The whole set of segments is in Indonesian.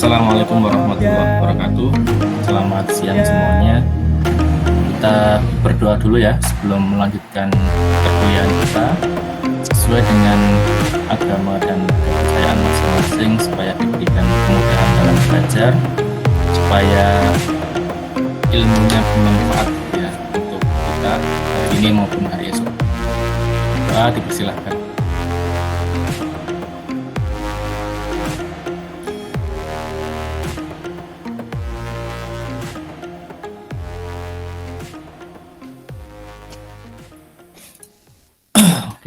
Assalamualaikum warahmatullahi wabarakatuh. Selamat siang semuanya. Kita berdoa dulu ya sebelum melanjutkan perkuliahan kita sesuai dengan agama dan kepercayaan masing-masing supaya diberikan kemudahan dalam belajar, supaya ilmunya bermanfaat ya untuk kita hari ini maupun hari esok. Doa dipersilahkan.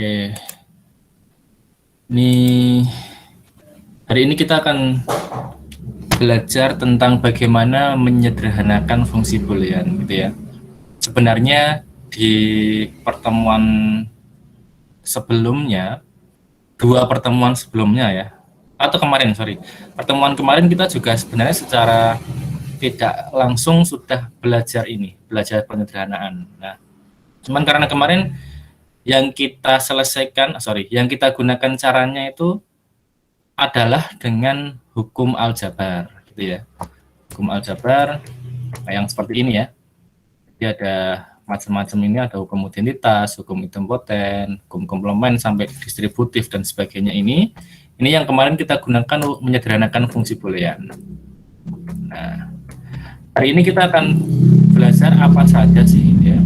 Oke, hari ini kita akan belajar tentang bagaimana menyederhanakan fungsi boolean, gitu ya. Sebenarnya di pertemuan sebelumnya, dua pertemuan sebelumnya ya, atau pertemuan kemarin kita juga sebenarnya secara tidak langsung sudah belajar penyederhanaan. Nah, cuman karena kemarin yang kita gunakan caranya itu adalah dengan hukum aljabar, gitu ya. Hukum aljabar yang seperti ini ya. Jadi ada macam-macam ini, ada hukum identitas, hukum idempoten, hukum komplement sampai distributif dan sebagainya ini yang kemarin kita gunakan untuk menyederhanakan fungsi boolean. Nah, hari ini kita akan belajar apa saja sih ya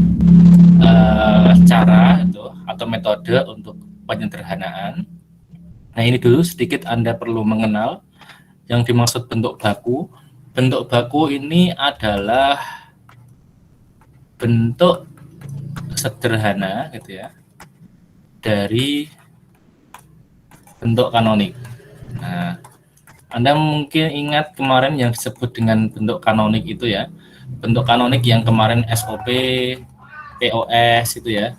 cara itu atau metode untuk penyederhanaan. Nah, ini dulu sedikit Anda perlu mengenal yang dimaksud bentuk baku. Bentuk baku ini adalah bentuk sederhana gitu ya dari bentuk kanonik. Nah, Anda mungkin ingat kemarin yang disebut dengan bentuk kanonik itu ya. Bentuk kanonik yang kemarin SOP, POS itu ya.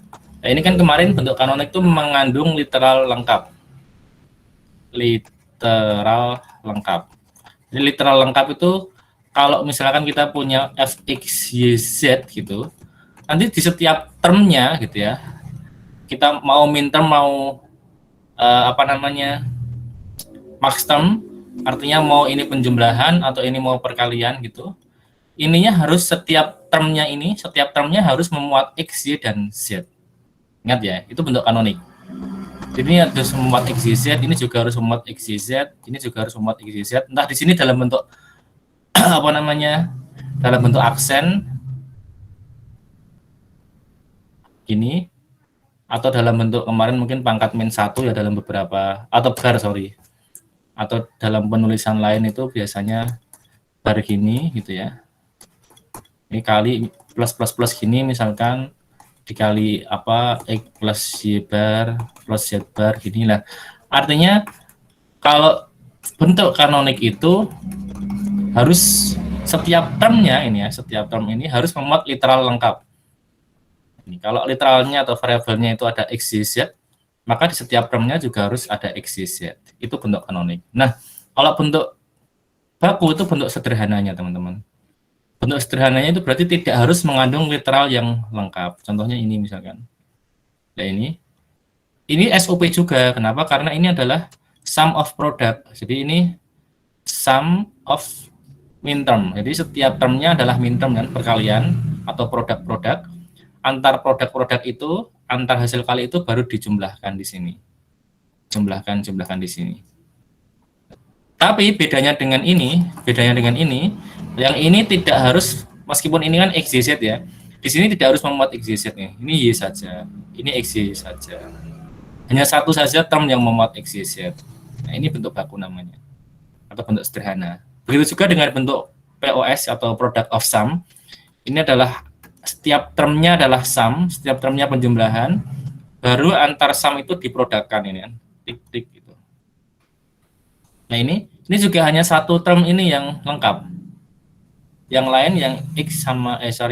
Nah, ini kan kemarin bentuk kanonik itu mengandung literal lengkap. Jadi literal lengkap itu kalau misalkan kita punya fx, y, z gitu, nanti di setiap termnya gitu ya, kita mau min term, mau max term, artinya mau ini penjumlahan atau ini mau perkalian gitu, ininya harus setiap termnya harus memuat x, y, dan z. Ingat ya, itu bentuk kanonik. Jadi ini harus memuat x, y, z, ini juga harus memuat x, y, z, ini juga harus memuat x, y, z. Entah di sini dalam bentuk dalam bentuk aksen ini, atau dalam bentuk kemarin mungkin pangkat -1 ya dalam beberapa, atau bar atau dalam penulisan lain itu biasanya bar gini gitu ya. Ini kali plus gini misalkan dikali x plus y bar plus z bar gini lah. Artinya kalau bentuk kanonik itu harus setiap term ini harus memuat literal lengkap. Ini kalau literalnya atau variabelnya itu ada x, y, z, maka di setiap termnya juga harus ada x, y, z. Itu bentuk kanonik. Nah, kalau bentuk baku itu bentuk sederhananya, teman-teman. Bentuk sederhananya itu berarti tidak harus mengandung literal yang lengkap. Contohnya ini misalkan. Nah, ini SOP juga. Kenapa? Karena ini adalah sum of product. Jadi ini sum of min term. Jadi setiap termnya adalah min term kan, perkalian atau produk-produk. Antar produk-produk itu, antar hasil kali itu baru dijumlahkan di sini. Jumlahkan di sini. Tapi bedanya dengan ini, yang ini tidak harus, meskipun ini kan x, y, z ya. Di sini tidak harus memuat x, y, z nih. Ini y saja, ini x, y saja. Hanya satu saja term yang memuat x, y, z. Nah, ini bentuk baku namanya, atau bentuk sederhana. Begitu juga dengan bentuk POS atau product of sum. Ini adalah setiap termnya adalah sum, setiap termnya penjumlahan, baru antar sum itu diprodukkan ini kan, tik-tik gitu. Nah, ini juga hanya satu term ini yang lengkap. Yang lain yang x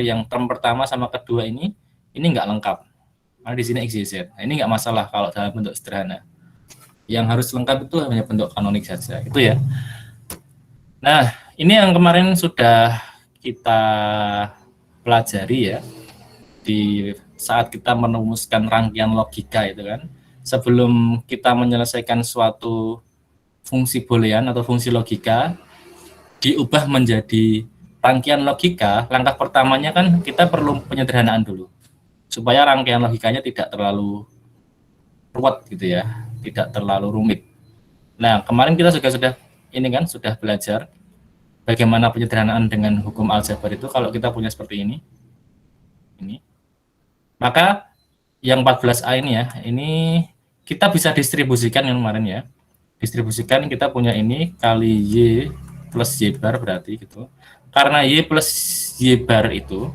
yang term pertama sama kedua ini nggak lengkap. Karena di sini x, y, z. Nah, ini nggak masalah kalau dalam bentuk sederhana. Yang harus lengkap itu hanya bentuk kanonik saja. Itu ya. Nah, ini yang kemarin sudah kita pelajari ya di saat kita merumuskan rangkaian logika itu kan. Sebelum kita menyelesaikan suatu fungsi boolean atau fungsi logika, diubah menjadi rangkaian logika, langkah pertamanya kan kita perlu penyederhanaan dulu supaya rangkaian logikanya tidak terlalu ruwet gitu ya, tidak terlalu rumit. Nah, kemarin kita juga sudah ini kan sudah belajar bagaimana penyederhanaan dengan hukum aljabar itu kalau kita punya seperti ini. Maka yang 14A ini ya, ini kita bisa distribusikan yang kemarin ya. Distribusikan kita punya ini kali Y plus Y bar berarti gitu. Karena Y plus Y bar itu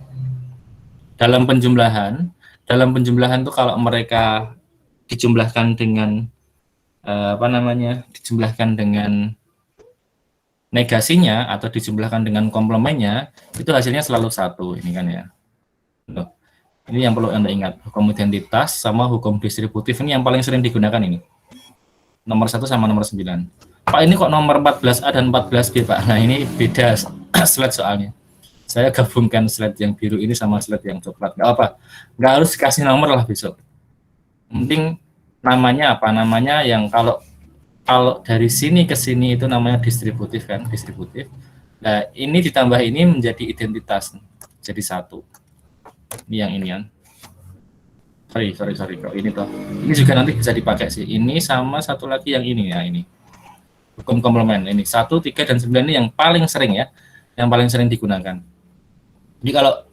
dalam penjumlahan itu kalau mereka dijumlahkan dengan dijumlahkan dengan negasinya atau dijumlahkan dengan komplemennya, itu hasilnya selalu 1 ini kan ya. Tuh. Ini yang perlu Anda ingat, hukum identitas sama hukum distributif ini yang paling sering digunakan ini. Nomor 1 sama nomor 9. Pak, ini kok nomor 14A dan 14B, Pak? Nah, ini beda slide soalnya. Saya gabungkan slide yang biru ini sama slide yang coklat. Nggak apa, nggak harus kasih nomor lah besok. Penting namanya apa? Namanya yang kalau dari sini ke sini itu namanya distributif kan, distributif. Nah, ini ditambah ini menjadi identitas, jadi 1. Ini yang ini kan. Sorry kok ini toh. Ini juga nanti bisa dipakai sih. Ini sama satu lagi yang ini ya, ini. Hukum komplement ini 1, 3 dan 9 ini yang paling sering ya. Yang paling sering digunakan. Jadi kalau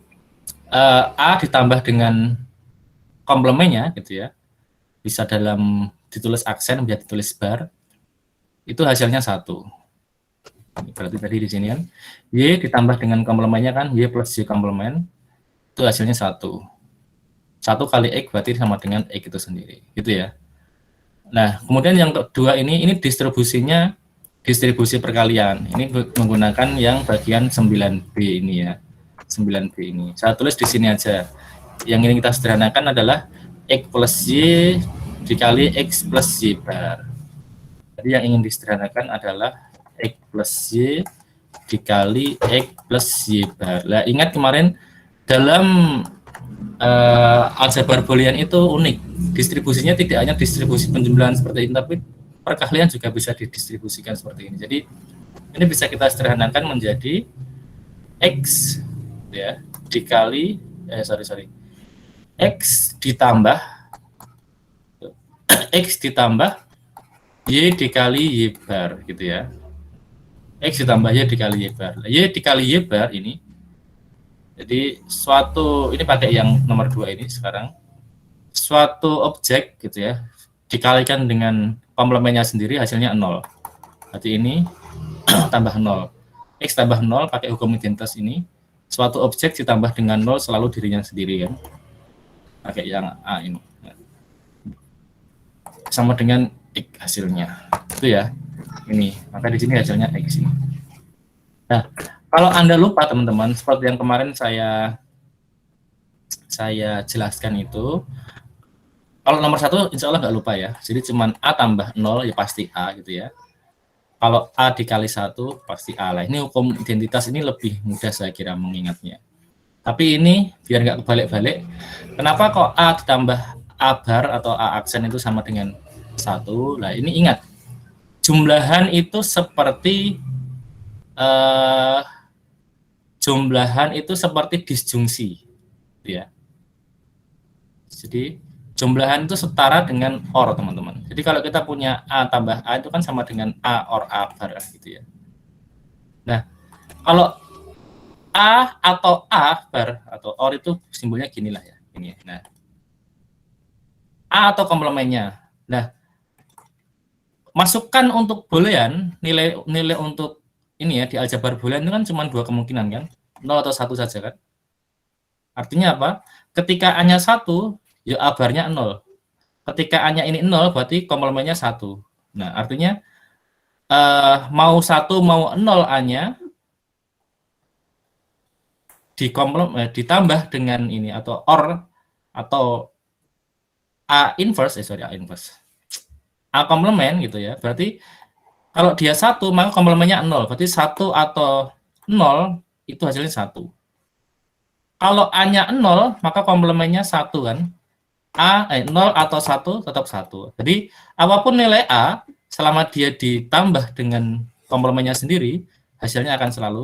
A ditambah dengan komplemennya gitu ya. Bisa ditulis aksen biar ditulis bar. Itu hasilnya 1. Berarti tadi di sini kan Y ditambah dengan komplemennya kan Y plus Y komplement. Itu hasilnya 1 kali X berarti sama dengan X itu sendiri gitu ya. Nah kemudian yang kedua ini distribusinya distribusi perkalian, ini menggunakan yang bagian 9B ini ya, 9B ini saya tulis di sini aja. Yang ini kita sederhanakan adalah X plus Y dikali X plus Y bar. Jadi yang ingin disederhanakan adalah X plus Y dikali X plus Y bar. Nah ingat kemarin dalam aljabar boolean itu unik, distribusinya tidak hanya distribusi penjumlahan seperti ini, tapi perkalian juga bisa didistribusikan seperti ini. Jadi ini bisa kita sederhanakan menjadi X ya dikali X ditambah Y dikali Y bar gitu ya. X ditambah Y dikali Y bar. Y dikali Y bar ini jadi ini pakai yang nomor 2 ini sekarang, suatu objek gitu ya dikalikan dengan komplemennya sendiri hasilnya 0. Berarti ini tambah 0. X tambah 0 pakai hukum identitas ini, suatu objek ditambah dengan 0 selalu dirinya sendiri kan. Pakai yang A ini. Sama dengan X hasilnya. Itu ya. Ini, maka di sini hasilnya X ini. Nah, kalau Anda lupa teman-teman, seperti yang kemarin saya jelaskan itu, kalau nomor 1 insya Allah nggak lupa ya. Jadi cuman A tambah 0 ya pasti A gitu ya. Kalau A dikali 1 pasti A lah. Ini hukum identitas ini lebih mudah saya kira mengingatnya. Tapi ini biar nggak kebalik-balik, kenapa kok A ditambah A bar atau A aksen itu sama dengan 1? Nah ini ingat, jumlahan itu seperti disjungsi ya. Jadi jumlahan itu setara dengan OR teman-teman. Jadi kalau kita punya A tambah A itu kan sama dengan A OR A bar gitu ya. Nah kalau A atau A bar atau OR itu simbolnya gini lah ya, ini ya. Nah A atau komplemennya. Nah masukkan untuk boolean, nilai untuk ini ya di aljabar boolean itu kan cuma 2 kemungkinan kan, 0 atau 1 saja kan. Artinya apa? Ketika A-nya 1, ya A barnya 0. Ketika A-nya ini 0, berarti komplemennya 1. Nah, artinya mau 1 mau 0 A-nya ditambah dengan ini atau OR atau A inverse, A komplement gitu ya. Berarti kalau dia 1, maka komplemennya 0. Berarti 1 atau 0 itu hasilnya 1. Kalau A-nya 0, maka komplemennya 1 kan. 0 atau 1 tetap 1. Jadi apapun nilai A, selama dia ditambah dengan komplemennya sendiri, hasilnya akan selalu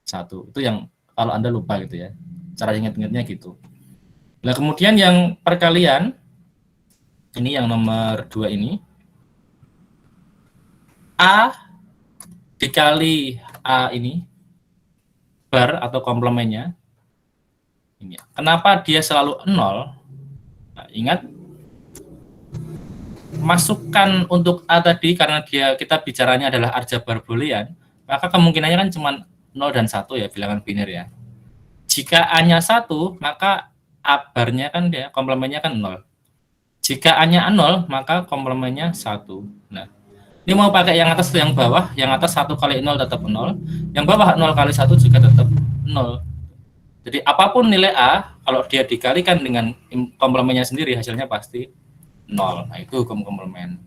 1. Itu yang kalau Anda lupa gitu ya. Cara ingat-ingatnya gitu. Nah, kemudian yang perkalian, ini yang nomor 2 ini, A dikali A ini, bar atau komplemennya, ini. Kenapa dia selalu 0? Nah, ingat, masukkan untuk A tadi, karena kita bicaranya adalah aljabar boolean, maka kemungkinannya kan cuma 0 dan 1 ya, bilangan biner ya. Jika A-nya 1, maka A barnya kan dia, komplemennya kan 0. Jika A-nya 0, maka komplemennya 1. Nah, ini mau pakai yang atas atau yang bawah? Yang atas 1 kali 0 tetap 0. Yang bawah 0 kali 1 juga tetap 0. Jadi apapun nilai A, kalau dia dikalikan dengan komplemennya sendiri, hasilnya pasti 0. Nah, itu hukum komplemen.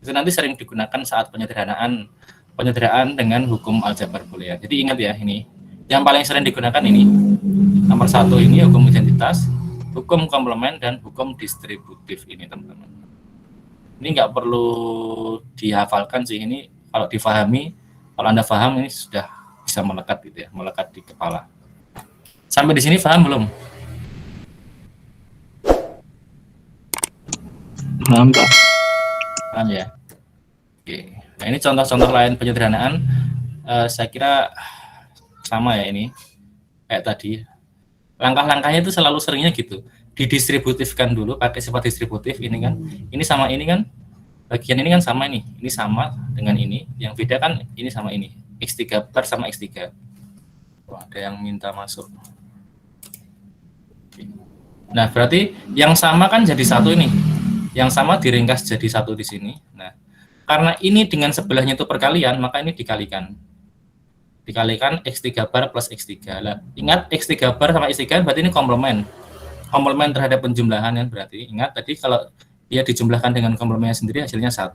Itu nanti sering digunakan saat penyederhanaan dengan hukum aljabar boolean. Jadi ingat ya, ini yang paling sering digunakan ini nomor 1 ini hukum identitas, hukum komplemen, dan hukum distributif ini teman-teman. Ini nggak perlu dihafalkan sih, ini kalau difahami, kalau Anda paham ini sudah bisa melekat gitu ya, melekat di kepala. Sampai di sini paham belum? Paham, Pak. Paham ya? Oke. Nah, ini contoh-contoh lain penyederhanaan. Saya kira sama ya ini. Kayak tadi. Langkah-langkahnya itu selalu seringnya gitu. Didistributifkan dulu pakai sifat distributif ini kan. Ini sama ini kan. Bagian ini kan sama ini. Ini sama dengan ini. Yang beda kan ini sama ini. X3 bar sama X3. Wah, ada yang minta masuk. Nah, berarti yang sama kan jadi 1 ini. Yang sama diringkas jadi 1 di sini. Nah, karena ini dengan sebelahnya itu perkalian, maka ini dikalikan. Dikalikan X3 bar plus X3. Lah, ingat X3 bar sama X3 berarti ini komplemen. Komplemen terhadap penjumlahan kan berarti. Ingat tadi kalau dia dijumlahkan dengan komplemennya sendiri hasilnya 1.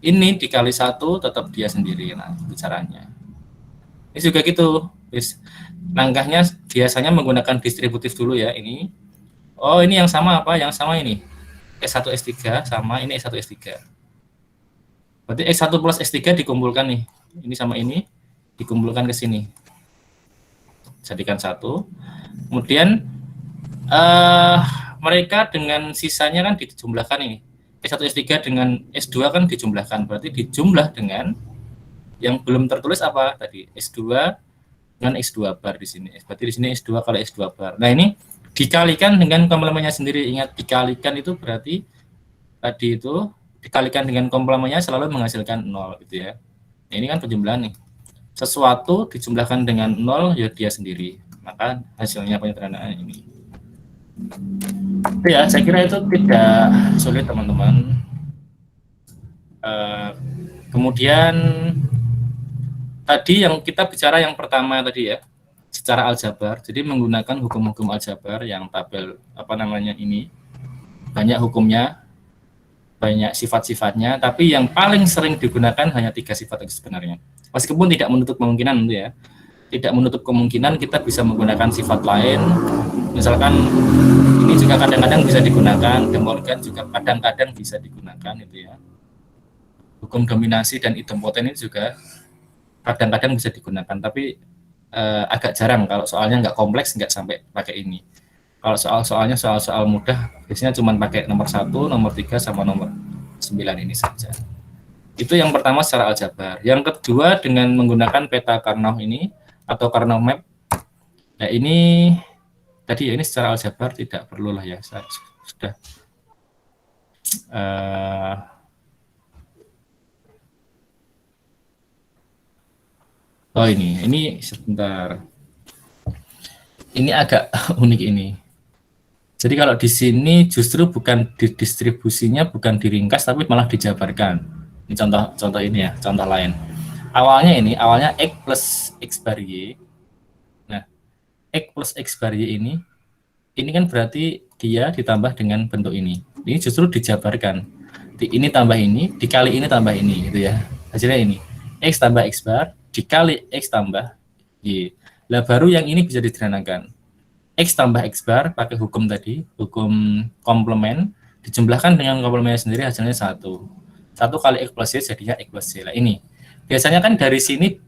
Ini dikali 1 tetap dia sendiri. Nah, itu caranya. Ini juga gitu. Langkahnya biasanya menggunakan distributif dulu ya ini. Oh, ini yang sama apa? Yang sama ini. S1 S3 sama ini S1 S3. Berarti X1 plus S3 dikumpulkan nih. Ini sama ini dikumpulkan ke sini. Jadikan 1. Kemudian mereka dengan sisanya kan dijumlahkan ini. S1 S3 dengan S2 kan dijumlahkan. Berarti dijumlah dengan yang belum tertulis apa tadi? S2 dengan X2 bar di sini. Berarti di sini S2 kali S2 bar. Nah, ini dikalikan dengan komplemennya sendiri. Ingat, dikalikan itu berarti tadi itu dikalikan dengan komplemennya selalu menghasilkan 0 gitu ya. Nah, ini kan penjumlahan nih. Sesuatu dijumlahkan dengan 0 ya dia sendiri. Maka hasilnya penyederhanaan ini. Itu ya, saya kira itu tidak sulit teman-teman. Kemudian tadi yang kita bicara yang pertama tadi ya, secara aljabar. Jadi menggunakan hukum-hukum aljabar yang tabel apa namanya ini banyak hukumnya, banyak sifat-sifatnya, tapi yang paling sering digunakan hanya 3 sifat itu sebenarnya. Meskipun tidak menutup kemungkinan itu ya. Tidak menutup kemungkinan kita bisa menggunakan sifat lain. Misalkan ini juga kadang-kadang bisa digunakan, De Morgan juga kadang-kadang bisa digunakan itu ya. Hukum dominasi dan idempoten ini juga kadang-kadang bisa digunakan, tapi agak jarang kalau soalnya nggak kompleks nggak sampai pakai ini. Kalau soalnya soal mudah biasanya cuma pakai nomor 1, nomor 3 sama nomor 9 ini saja. Itu yang pertama secara aljabar. Yang kedua dengan menggunakan peta Karnaugh ini atau Karnaugh map. Nah, ini tadi ya ini secara aljabar tidak perlu lah ya, sudah oh ini sebentar. Ini agak unik ini. Jadi kalau di sini justru bukan distribusinya bukan diringkas tapi malah dijabarkan. Ini contoh ini ya, contoh lain. Awalnya X plus X bar Y. Nah, X plus X bar Y ini kan berarti dia ditambah dengan bentuk ini. Ini justru dijabarkan. Ini tambah ini, dikali ini tambah ini gitu ya. Hasilnya ini. X tambah X bar dikali X tambah Y. Lah baru yang ini bisa disederhanakan. X tambah X bar pakai hukum tadi, hukum komplemen, dijumlahkan dengan komplemennya sendiri hasilnya 1. 1 kali X plus Y jadinya X plus Y. Lah ini. Biasanya kan dari sini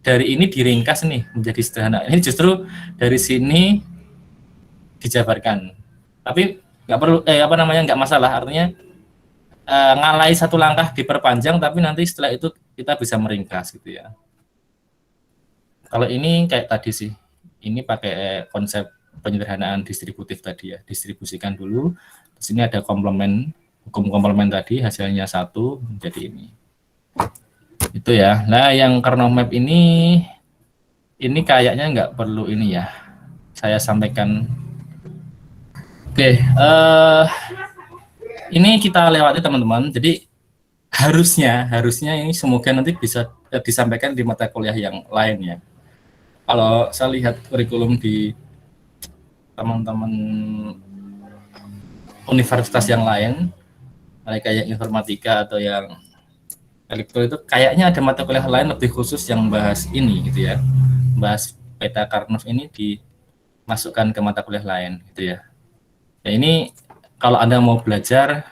dari ini diringkas nih menjadi sederhana. Ini justru dari sini dijabarkan. Tapi nggak perlu nggak masalah. Artinya ngalai satu langkah diperpanjang, tapi nanti setelah itu kita bisa meringkas gitu ya. Kalau ini kayak tadi sih, ini pakai konsep penyederhanaan distributif tadi ya, distribusikan dulu. Di sini ada komplement, hukum komplement tadi hasilnya 1 menjadi ini. Itu ya. Nah, yang Karnaugh map ini kayaknya nggak perlu ini ya. Saya sampaikan. Oke, ini kita lewati teman-teman. Jadi harusnya ini semoga nanti bisa disampaikan di mata kuliah yang lain ya. Kalau saya lihat kurikulum di teman-teman universitas yang lain, mereka yang informatika atau yang elektro itu kayaknya ada mata kuliah lain lebih khusus yang bahas ini gitu ya, bahas peta Karnaugh ini dimasukkan ke mata kuliah lain gitu ya. Ya ini kalau Anda mau belajar,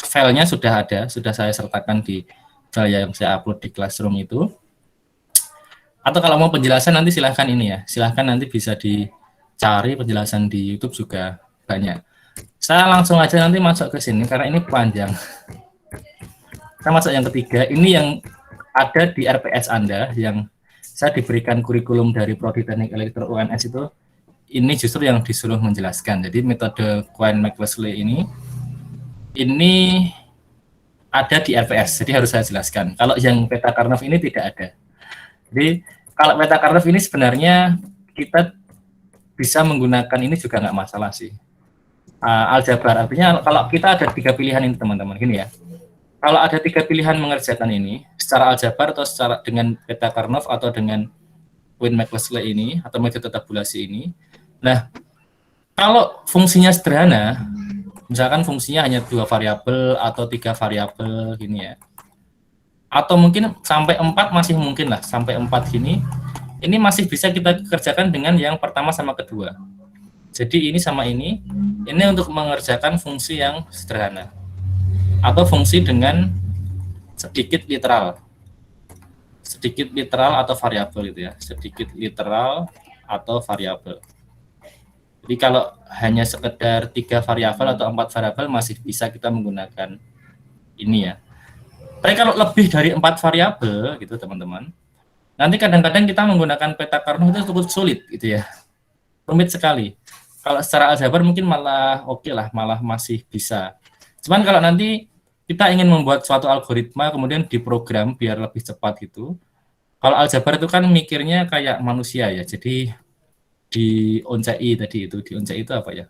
filenya sudah ada, sudah saya sertakan di file yang saya upload di Classroom itu. Atau kalau mau penjelasan nanti silahkan ini ya, silahkan nanti bisa dicari penjelasan di YouTube juga banyak. Saya langsung aja nanti masuk ke sini karena ini panjang. Saya masuk yang ketiga, ini yang ada di RPS Anda, yang saya diberikan kurikulum dari Prodi Teknik Elektro UNS itu, ini justru yang disuruh menjelaskan. Jadi metode Quine-McLesley ini ada di RPS, jadi harus saya jelaskan. Kalau yang peta Karnaugh ini tidak ada. Jadi kalau peta Karnaugh ini sebenarnya kita bisa menggunakan ini juga nggak masalah sih. Aljabar, artinya kalau kita ada 3 pilihan ini teman-teman, gini ya. Kalau ada 3 pilihan mengerjakan ini, secara aljabar atau secara dengan peta Karnaugh atau dengan Quine-McLesley ini, atau metode tabulasi ini. Nah, kalau fungsinya sederhana, misalkan fungsinya hanya 2 variabel atau 3 variabel gini ya, atau mungkin sampai 4 masih mungkin lah, sampai 4 gini, ini masih bisa kita kerjakan dengan yang pertama sama kedua. Jadi ini sama ini untuk mengerjakan fungsi yang sederhana, atau fungsi dengan sedikit literal atau variabel gitu ya, sedikit literal atau variabel. Jadi kalau hanya sekedar 3 variabel atau 4 variabel masih bisa kita menggunakan ini ya. Tapi kalau lebih dari 4 variabel gitu teman-teman, nanti kadang-kadang kita menggunakan peta Karnaugh itu cukup sulit gitu ya, rumit sekali. Kalau secara aljabar mungkin malah oke lah, malah masih bisa. Cuman kalau nanti kita ingin membuat suatu algoritma kemudian diprogram biar lebih cepat gitu, kalau aljabar itu kan mikirnya kayak manusia ya, jadi di ONCI tadi itu, di ONCI itu apa ya,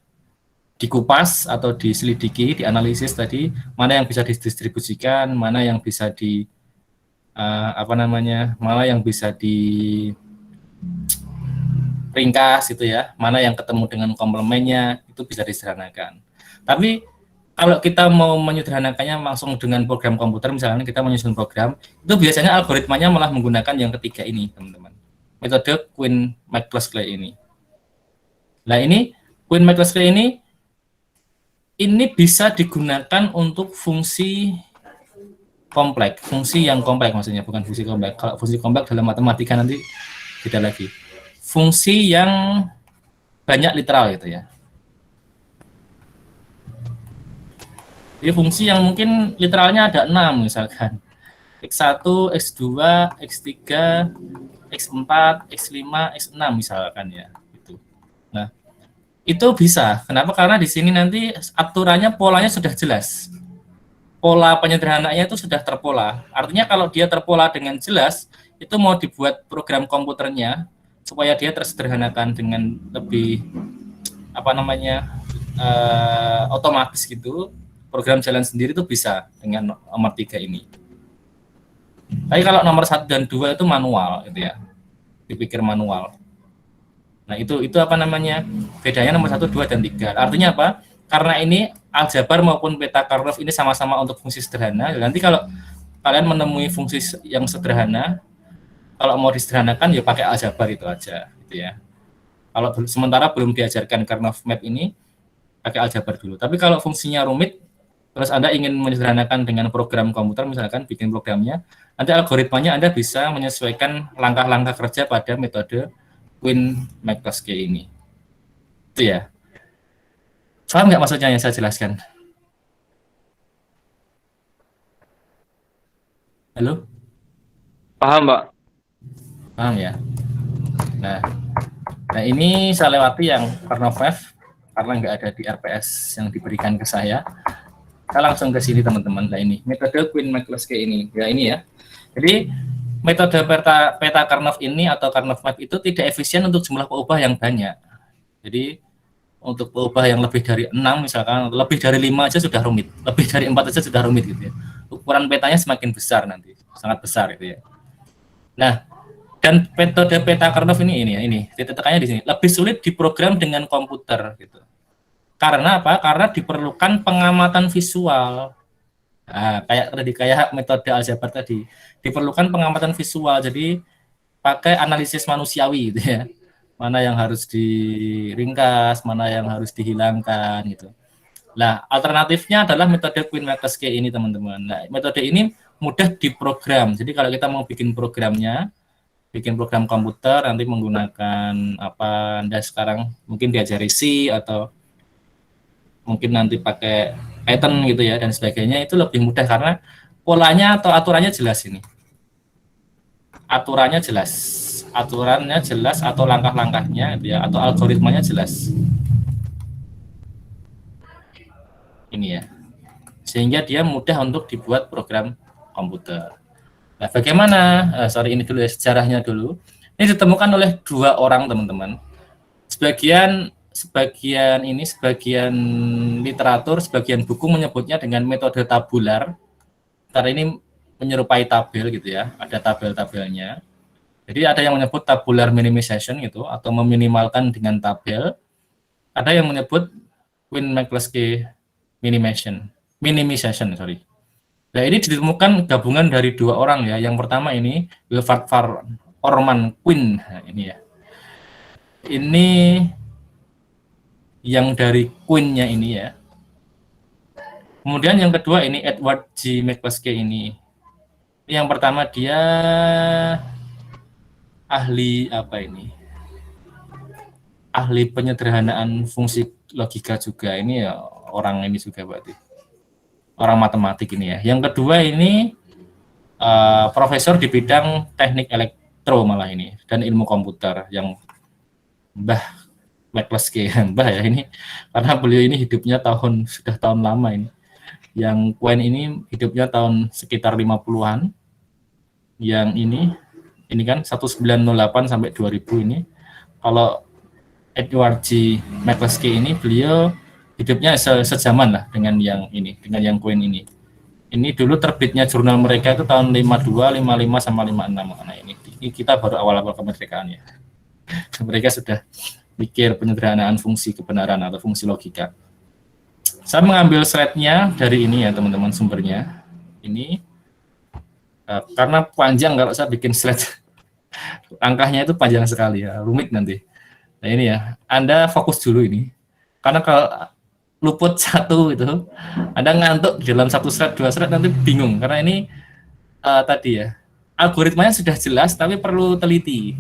dikupas atau diselidiki, dianalisis tadi, mana yang bisa didistribusikan, mana yang bisa di mana yang bisa di ringkas itu ya, mana yang ketemu dengan komplemennya, itu bisa disederhanakan. Tapi kalau kita mau menyederhanakannya langsung dengan program komputer, misalnya kita menyusun program, itu biasanya algoritmanya malah menggunakan yang ketiga ini, teman-teman. Metode Quine-McLesley ini. Nah ini, Quine-McLesley ini bisa digunakan untuk fungsi kompleks, fungsi yang kompleks maksudnya, bukan fungsi kompleks. Kalau fungsi kompleks dalam matematika nanti beda lagi. Fungsi yang banyak literal gitu ya. Jadi fungsi yang mungkin literalnya ada 6 misalkan. X1, X2, X3, X4, X5, X6 misalkan ya. Gitu. Nah, itu bisa. Kenapa? Karena di sini nanti aturannya, polanya sudah jelas. Pola penyederhanaannya itu sudah terpola. Artinya kalau dia terpola dengan jelas, itu mau dibuat program komputernya supaya dia tersederhanakan dengan lebih otomatis gitu. Program jalan sendiri itu bisa dengan nomor 3 ini. Tapi kalau nomor 1 dan 2 itu manual gitu ya. Dipikir manual. Nah, itu bedanya nomor 1, 2 dan 3. Artinya apa? Karena ini aljabar maupun peta Karnaugh ini sama-sama untuk fungsi sederhana. Nanti kalau kalian menemui fungsi yang sederhana, kalau mau disederhanakan ya pakai aljabar itu aja gitu ya. Kalau sementara belum diajarkan Karnaugh map ini, pakai aljabar dulu. Tapi kalau fungsinya rumit, Terus Anda ingin menyederhanakan dengan program komputer, misalkan bikin programnya, nanti algoritmanya Anda bisa menyesuaikan langkah-langkah kerja pada metode Quinn-McCloskey ini. Itu ya. Paham nggak maksudnya yang saya jelaskan? Halo? Paham, Pak. Paham ya? Nah, nah ini saya lewati yang kernel 5 karena nggak ada di RPS yang diberikan ke saya. Saya langsung ke sini teman-teman. Nah ini metode Quinn-McCloskey ini. Ya ini ya. Jadi metode peta Karnaugh ini atau Karnaugh map itu tidak efisien untuk jumlah peubah yang banyak. Jadi untuk peubah yang lebih dari 6 misalkan, lebih dari 5 aja sudah rumit, lebih dari 4 aja sudah rumit gitu ya. Ukuran petanya semakin besar nanti, sangat besar gitu ya. Nah, dan metode peta Karnaugh ini ya, ini titik tekannya di sini, lebih sulit diprogram dengan komputer gitu. Karena apa? Karena diperlukan pengamatan visual. Nah, kayak metode aljabar tadi, diperlukan pengamatan visual. Jadi pakai analisis manusiawi gitu ya. Mana yang harus diringkas, mana yang harus dihilangkan gitu. Nah, alternatifnya adalah metode Quinn-McCloskey ini, teman-teman. Nah, metode ini mudah diprogram. Jadi kalau kita mau bikin programnya, bikin program komputer nanti menggunakan apa Anda sekarang mungkin diajari C atau mungkin nanti pakai Python gitu ya dan sebagainya, itu lebih mudah karena polanya atau aturannya jelas ini. Aturannya jelas atau langkah-langkahnya ya atau algoritmanya jelas. Ini ya. Sehingga dia mudah untuk dibuat program komputer. Nah, bagaimana? Ini dulu ya, sejarahnya dulu. Ini ditemukan oleh 2 orang, teman-teman. Sebagian literatur, sebagian buku menyebutnya dengan metode tabular. Karena ini menyerupai tabel gitu ya, ada tabel-tabelnya. Jadi ada yang menyebut tabular minimization gitu atau meminimalkan dengan tabel. Ada yang menyebut Quinn-McCloskey minimization. Nah, ini ditemukan gabungan dari 2 orang ya. Yang pertama ini Wilfred van Orman Quinn. Nah, ini ya. Ini yang dari Quinn-nya ini ya. Kemudian yang kedua ini Edward G. McCloskey ini. Yang pertama dia ahli apa ini? Ahli penyederhanaan fungsi logika juga. Ini ya orang ini juga berarti. Orang matematik ini ya. Yang kedua ini profesor di bidang teknik elektro malah ini dan ilmu komputer yang Mbah McCloskey, Mbah ya ini karena beliau ini hidupnya sudah tahun lama ini. Yang Quinn ini hidupnya tahun sekitar 50-an. Yang ini kan 1908 sampai 2000 ini. Kalau Edward G. McCloskey ini beliau hidupnya sejaman lah dengan yang ini, dengan yang Quinn ini. Ini dulu terbitnya jurnal mereka itu tahun 52, 55 sama 56. Nah, ini kita baru awal-awal kemerdekaan ya. Mereka sudah mikir penyederhanaan fungsi kebenaran atau fungsi logika. Saya mengambil slide-nya dari ini ya teman-teman sumbernya. Ini karena panjang kalau saya bikin slide angkanya itu panjang sekali ya, rumit nanti. Nah ini ya, Anda fokus dulu ini. Karena kalau luput satu itu, Anda ngantuk di dalam satu slide, 2 slide nanti bingung karena ini tadi ya, algoritmanya sudah jelas tapi perlu teliti.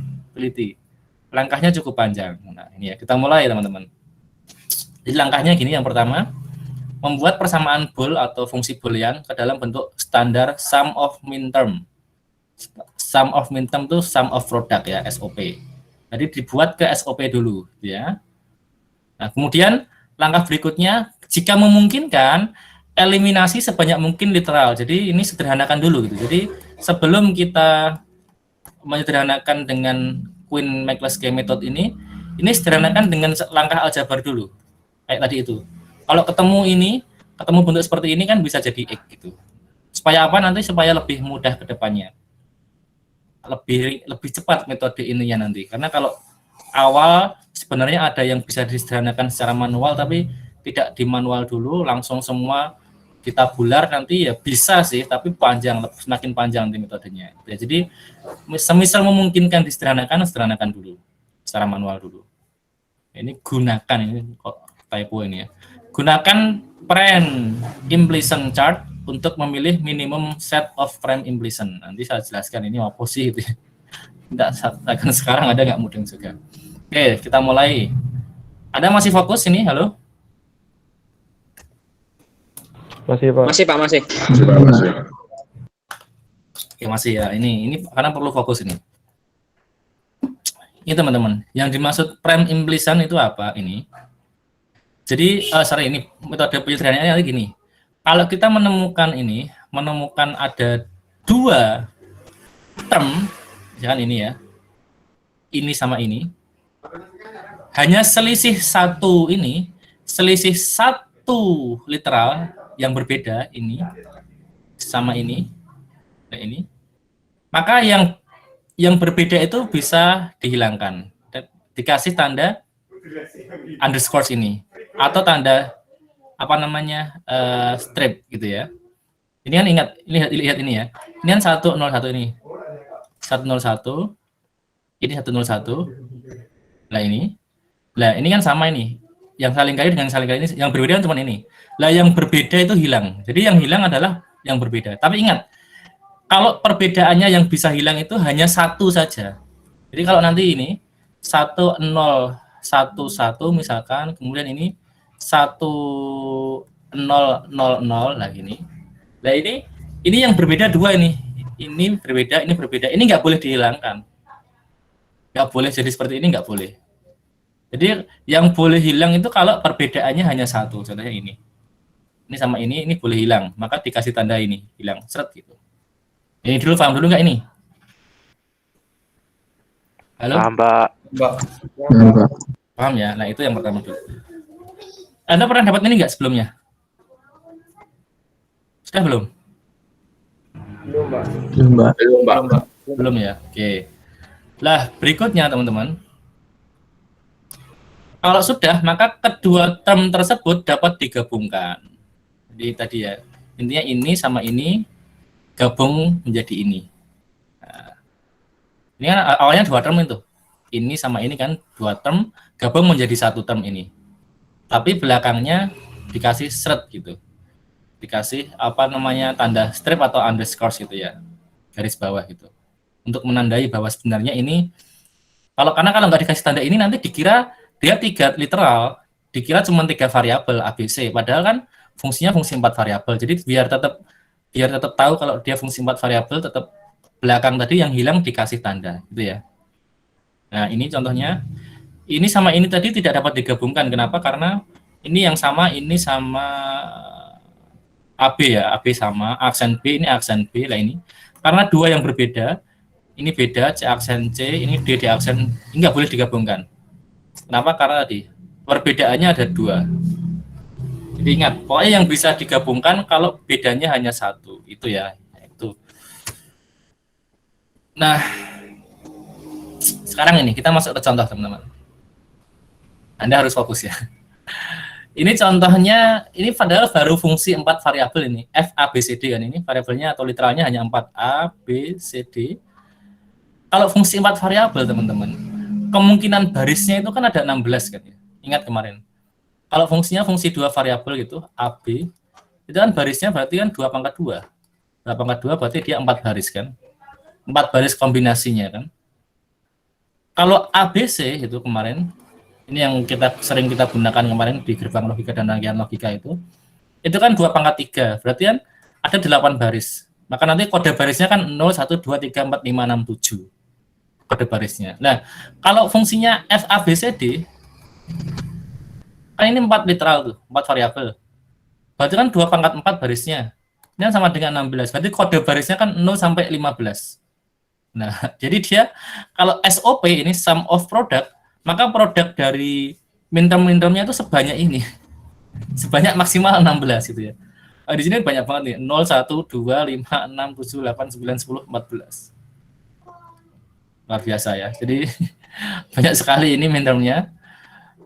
Langkahnya cukup panjang. Nah, ini ya, kita mulai teman-teman. Jadi langkahnya gini, yang pertama, membuat persamaan bool atau fungsi boolean ke dalam bentuk standar sum of minterm. Sum of minterm itu sum of product ya, SOP. Jadi dibuat ke SOP dulu ya. Nah, kemudian langkah berikutnya jika memungkinkan eliminasi sebanyak mungkin literal. Jadi ini sederhanakan dulu gitu. Jadi sebelum kita menyederhanakan dengan Quinn-McCloskey method ini sederhanakan dengan langkah aljabar dulu. Kayak tadi itu. Kalau ketemu bentuk seperti ini kan bisa jadi X gitu. Supaya apa nanti? Supaya lebih mudah ke depannya. Lebih cepat metode ininya nanti. Karena kalau awal sebenarnya ada yang bisa disederhanakan secara manual tapi tidak di manual dulu, langsung semua ditabular nanti ya bisa sih, tapi semakin panjang nanti metodenya. Ya, jadi semisal memungkinkan sederhanakan dulu secara manual dulu. Ini gunakan ini kok typo ini ya. Gunakan prime implicit chart untuk memilih minimum set of prime implicit. Nanti saya jelaskan ini apa sih itu. Tidak akan sekarang ada nggak mudeng juga. Oke, kita mulai. Ada masih fokus ini? Halo? Masih Pak. Masih Pak, masih. Oke, masih ya. Ini karena perlu fokus ini. Ini teman-teman, yang dimaksud prime implicit itu apa ini? Jadi, ini metode penyederhanaannya gini. Kalau kita menemukan ada dua term, misalkan ini ya, ini sama ini, hanya selisih satu literal yang berbeda ini sama ini, maka yang berbeda itu bisa dihilangkan, dikasih tanda underscore ini atau tanda strip gitu ya. Ini kan lihat ini ya. Ini kan 101 ini. 101. Ini 101. Lah ini. Lah ini kan sama ini. Yang saling kali dengan saling kali ini, yang berbeda kan cuma ini. Lah yang berbeda itu hilang. Jadi yang hilang adalah yang berbeda. Tapi ingat, kalau perbedaannya yang bisa hilang itu hanya satu saja. Jadi kalau nanti ini 1011 misalkan, kemudian ini 1000 lah gini. Nah ini yang berbeda dua ini. Ini berbeda, ini berbeda. Ini nggak boleh dihilangkan. Nggak boleh jadi seperti ini, nggak boleh. Jadi yang boleh hilang itu kalau perbedaannya hanya satu. Contohnya ini. Ini sama ini boleh hilang. Maka dikasih tanda ini, hilang. Seret gitu. Ini dulu, paham dulu nggak ini? Halo? Paham Pak. Paham ya? Nah itu yang pertama dulu. Anda pernah dapat ini nggak sebelumnya? Sudah belum? Belum ya? Oke. Lah, berikutnya teman-teman. Kalau sudah, maka kedua term tersebut dapat digabungkan. Jadi tadi ya, intinya ini sama ini gabung menjadi ini. Nah, ini kan awalnya dua term itu. Ini sama ini kan dua term gabung menjadi satu term ini. Tapi belakangnya dikasih seret gitu, dikasih tanda strip atau underscore gitu ya, garis bawah gitu, untuk menandai bahwa sebenarnya ini kalau nggak dikasih tanda ini nanti dikira dia 3 literal, dikira cuma 3 variabel ABC, padahal kan fungsinya fungsi 4 variabel. Jadi biar tetap tahu kalau dia fungsi 4 variabel, tetap belakang tadi yang hilang dikasih tanda gitu ya. Nah ini contohnya. Ini sama ini tadi tidak dapat digabungkan. Kenapa? Karena ini yang sama, ini sama AB ya, AB sama, aksen B, ini aksen B lah ini. Karena dua yang berbeda, ini beda, C aksen C, ini D aksen, ini nggak boleh digabungkan. Kenapa? Karena tadi perbedaannya ada dua. Jadi ingat, pokoknya yang bisa digabungkan kalau bedanya hanya satu, itu ya. Itu. Nah, sekarang ini kita masuk ke contoh teman-teman. Anda harus fokus ya. Ini contohnya, ini padahal baru fungsi 4 variabel ini. F, A, B, C, D kan ini. Variabelnya atau literalnya hanya 4. A, B, C, D. Kalau fungsi 4 variabel teman-teman, kemungkinan barisnya itu kan ada 16 kan ya. Ingat kemarin. Kalau fungsinya fungsi 2 variabel gitu, A, B, itu kan barisnya berarti kan 2 pangkat 2. 2 pangkat 2 berarti dia 4 baris kan. 4 baris kombinasinya kan. Kalau ABC itu kemarin, ini yang sering kita gunakan kemarin di gerbang logika dan rangkaian logika itu kan 2 pangkat 3, berarti kan ada 8 baris. Maka nanti kode barisnya kan 0, 1, 2, 3, 4, 5, 6, 7. Kode barisnya. Nah, kalau fungsinya F, A, B, C, D, kan ini 4 literal tuh, 4 variabel. Berarti kan 2 pangkat 4 barisnya. Ini kan sama dengan 16. Berarti kode barisnya kan 0 sampai 15. Nah, jadi dia kalau SOP ini sum of product, maka produk dari min-term-min-termnya itu sebanyak ini. Sebanyak maksimal 16 gitu ya. Di sini banyak banget nih. 0, 1, 2, 5, 6, 7, 8, 9, 10, 14. Luar biasa ya. Jadi banyak sekali ini min-termnya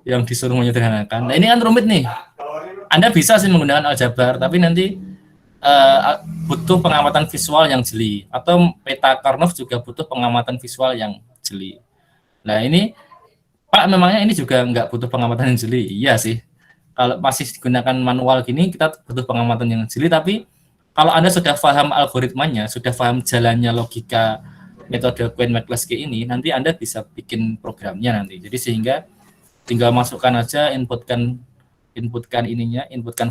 yang disuruh menyederhanakan. Nah, ini kan rumit nih. Anda bisa sih menggunakan aljabar, tapi nanti butuh pengamatan visual yang jeli. Atau peta Karnoff juga butuh pengamatan visual yang jeli. Nah, ini Pak, memangnya ini juga nggak butuh pengamatan yang jeli? Iya sih. Kalau masih digunakan manual gini, kita butuh pengamatan yang jeli, tapi kalau Anda sudah paham algoritmanya, sudah paham jalannya logika metode Quine-McCluskey ini, nanti Anda bisa bikin programnya nanti. Jadi sehingga tinggal masukkan aja, inputkan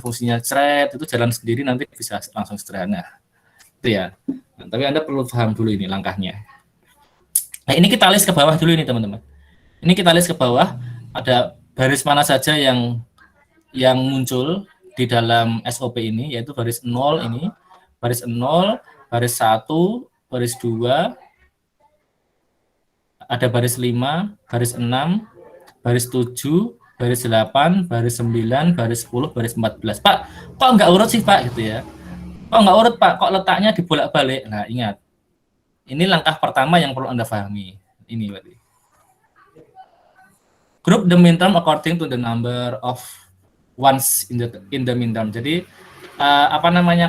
fungsinya thread, itu jalan sendiri, nanti bisa langsung sederhana. Itu ya. Nah, tapi Anda perlu paham dulu ini langkahnya. Nah, ini kita list ke bawah dulu ini teman-teman. Ini kita list ke bawah, ada baris mana saja yang muncul di dalam SOP ini, yaitu baris 0 ini, baris 0, baris 1, baris 2, ada baris 5, baris 6, baris 7, baris 8, baris 9, baris 10, baris 14. Pak, kok nggak urut sih Pak? Gitu ya. Kok nggak urut Pak? Kok letaknya dibolak-balik? Nah, ingat. Ini langkah pertama yang perlu Anda pahami. Ini berarti. Group the midterm according to the number of ones in the midterm. Jadi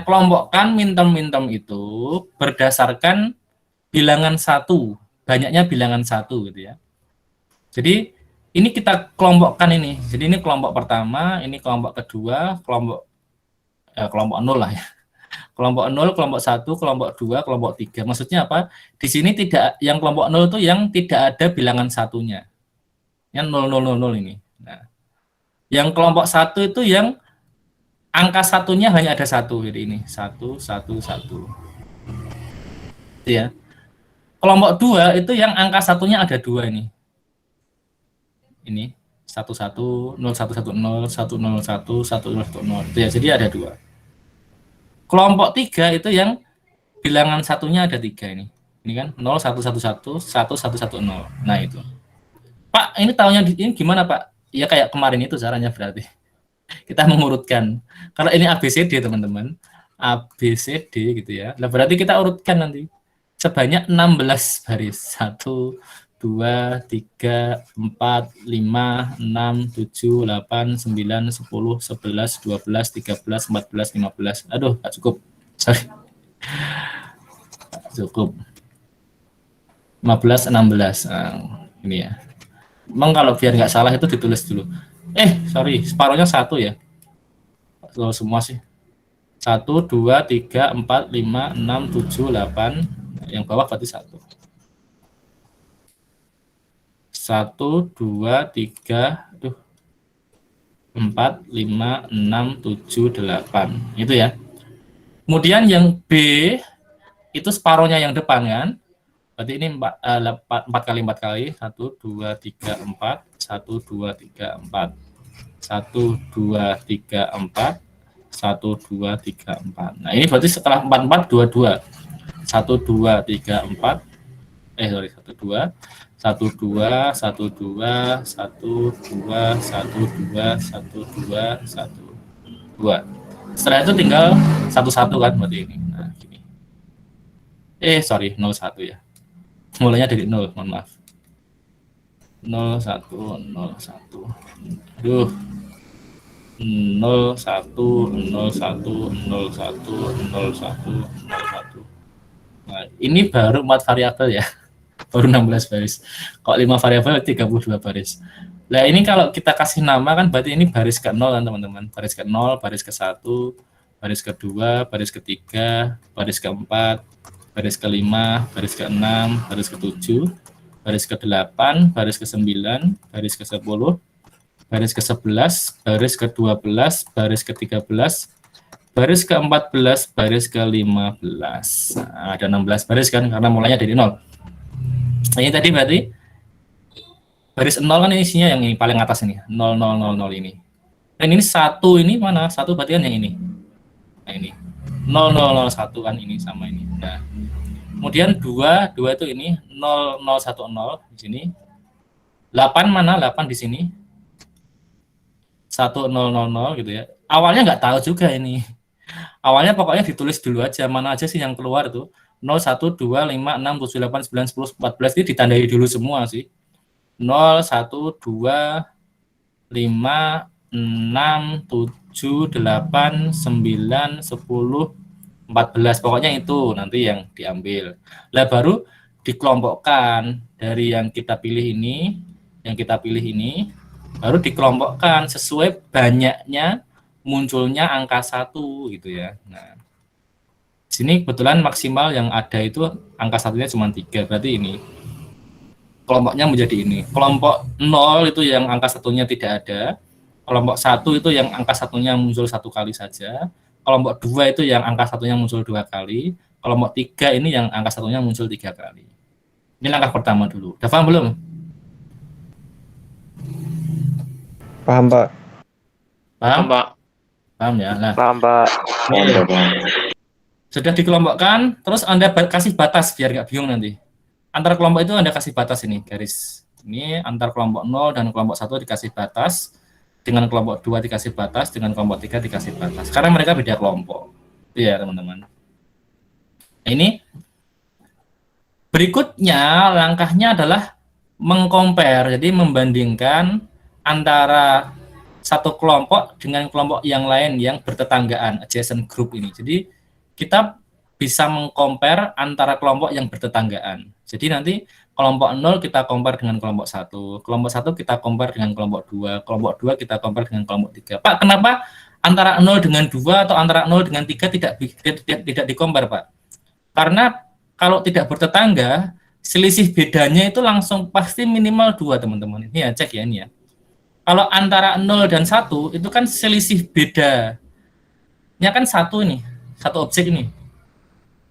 kelompokkan midterm itu berdasarkan bilangan 1, banyaknya bilangan 1 gitu ya. Jadi ini kita kelompokkan ini. Jadi ini kelompok pertama, ini kelompok kedua, kelompok 0 lah ya. Kelompok 0, kelompok 1, kelompok 2, kelompok 3. Maksudnya apa? Di sini tidak, yang kelompok 0 itu yang tidak ada bilangan satunya. Yang 0000 ini. Nah, yang kelompok 1 itu yang angka satunya hanya ada 1, jadi ini 1, 1, 1. Ya. Kelompok 2 itu yang angka satunya ada 2 ini. Ini 11, 0110, 101, 1010. Itu ya, jadi ada 2. Kelompok 3 itu yang bilangan satunya ada 3 ini. Ini kan 0111, 1110. Nah, itu. Pak, ini tahunya ini gimana, Pak? Ya kayak kemarin itu caranya berarti. Kita mengurutkan. Kalau ini ABCD, teman-teman. ABCD gitu ya. Nah, berarti kita urutkan nanti. Sebanyak 16 baris. 1, 2, 3, 4, 5, 6, 7, 8, 9, 10, 11, 12, 13, 14, 15. Aduh, nggak cukup. Sorry. Cukup. 15, 16. Nah, ini ya. Memang kalau biar nggak salah itu ditulis dulu. Sorry, separuhnya 1 ya. Kalau semua sih. 1, 2, 3, 4, 5, 6, 7, 8. Yang bawah berarti 1. 1, 2, 3, 4, 5, 6, 7, 8. Itu ya. Kemudian yang B, itu separuhnya yang depan kan. Berarti ini 4 kali 4 kali. 1, 2, 3, 4. 1, 2, 3, 4. 1, 2, 3, 4. 1, 2, 3, 4. Nah, ini berarti setelah 4, 4, 2, 2. 1, 2, 3, 4. 1, 2. 1, 2, 1, 2, 1, 2, 1, 2, 1, 2, 1, 2. Setelah itu tinggal 1, 1 kan berarti ini. Nah, gini. 01 ya. Mulainya dari 0, mohon maaf. 01, 01. Aduh. 01, 01, 01, 01, 01. Nah, ini baru 4 variabel ya. Baru 16 baris. Kok 5 variabel 32 baris. Nah, ini kalau kita kasih nama kan berarti ini baris ke-0 kan teman-teman. Baris ke-0, baris ke-1, baris ke-2, baris ke-3, baris ke-4, baris ke-5, baris ke-6, baris ke-7, baris ke-8, baris ke-9, baris ke-10, baris ke-11, baris ke-12, baris ke-13, baris ke-14, baris ke-15. Nah, ada 16 baris kan karena mulainya dari 0. Nah, ini tadi berarti baris 0 kan isinya yang ini paling atas ini, 0, 0, 0, 0 ini. Dan ini 1 ini mana? 1 berarti kan yang ini. Nah, ini. 0, 0, 0, 1 kan ini sama ini. Nah, kemudian 2 itu ini 0, 0, 1, 0 di sini. 8 mana? 8 di sini. 1, 0, 0, 0 gitu ya. Awalnya nggak tahu juga ini. Awalnya pokoknya ditulis dulu aja, mana aja sih yang keluar tuh. 0, 1, 2, 5, 6, 7, 8, 9, 10, 14 ini ditandai dulu semua sih. 0, 1, 2, 5, 6, 7, 8, 9, 10, 14. Pokoknya itu nanti yang diambil. Lah baru dikelompokkan dari yang kita pilih ini, baru dikelompokkan sesuai banyaknya munculnya angka 1 gitu ya. Nah, sini kebetulan maksimal yang ada itu angka satunya cuma 3, berarti ini kelompoknya menjadi ini. Kelompok 0 itu yang angka satunya tidak ada, kelompok 1 itu yang angka satunya muncul 1 kali saja, kelompok 2 itu yang angka satunya muncul 2 kali, kelompok 3 ini yang angka satunya muncul 3 kali. Ini langkah pertama dulu. Udah paham belum? Paham, Pak. Paham? Pak. Paham ya? Nah, Paham, Pak. sudah dikelompokkan, terus Anda kasih batas biar nggak bingung nanti. Antar kelompok itu Anda kasih batas ini, garis. Ini antar kelompok 0 dan kelompok 1 dikasih batas, dengan kelompok 2 dikasih batas, dengan kelompok 3 dikasih batas. Karena mereka beda kelompok. Iya, teman-teman. Ini berikutnya langkahnya adalah mengcompare, jadi membandingkan antara satu kelompok dengan kelompok yang lain yang bertetanggaan, adjacent group ini. Jadi kita bisa mengcompare antara kelompok yang bertetanggaan. Jadi nanti kelompok 0 kita compare dengan kelompok 1, kelompok 1 kita compare dengan kelompok 2, kelompok 2 kita compare dengan kelompok 3. Pak, kenapa antara 0 dengan 2 atau antara 0 dengan 3 tidak di-compare, Pak? Karena kalau tidak bertetangga, selisih bedanya itu langsung pasti minimal 2, teman-teman. Ini ya, cek ya ini ya. Kalau antara 0 dan 1 itu kan selisih bedanya kan 1 ini, satu objek ini.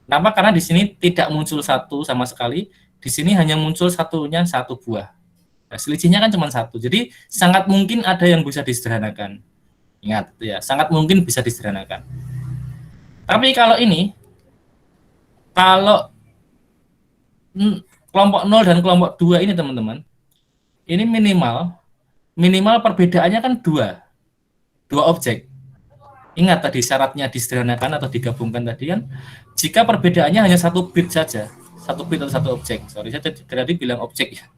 Kenapa? Karena di sini tidak muncul 1 sama sekali, di sini hanya muncul satunya 1 buah. Nah, selisihnya kan cuma 1. Jadi sangat mungkin ada yang bisa disederhanakan. Ingat itu ya, sangat mungkin bisa disederhanakan. Tapi kalau ini, kalau kelompok 0 dan kelompok 2 ini teman-teman, ini minimal perbedaannya kan 2 objek. Ingat tadi syaratnya disederhanakan atau digabungkan tadi kan, jika perbedaannya hanya 1 bit saja, 1 bit atau 1 objek. Sorry, saya tadi bilang objek ya.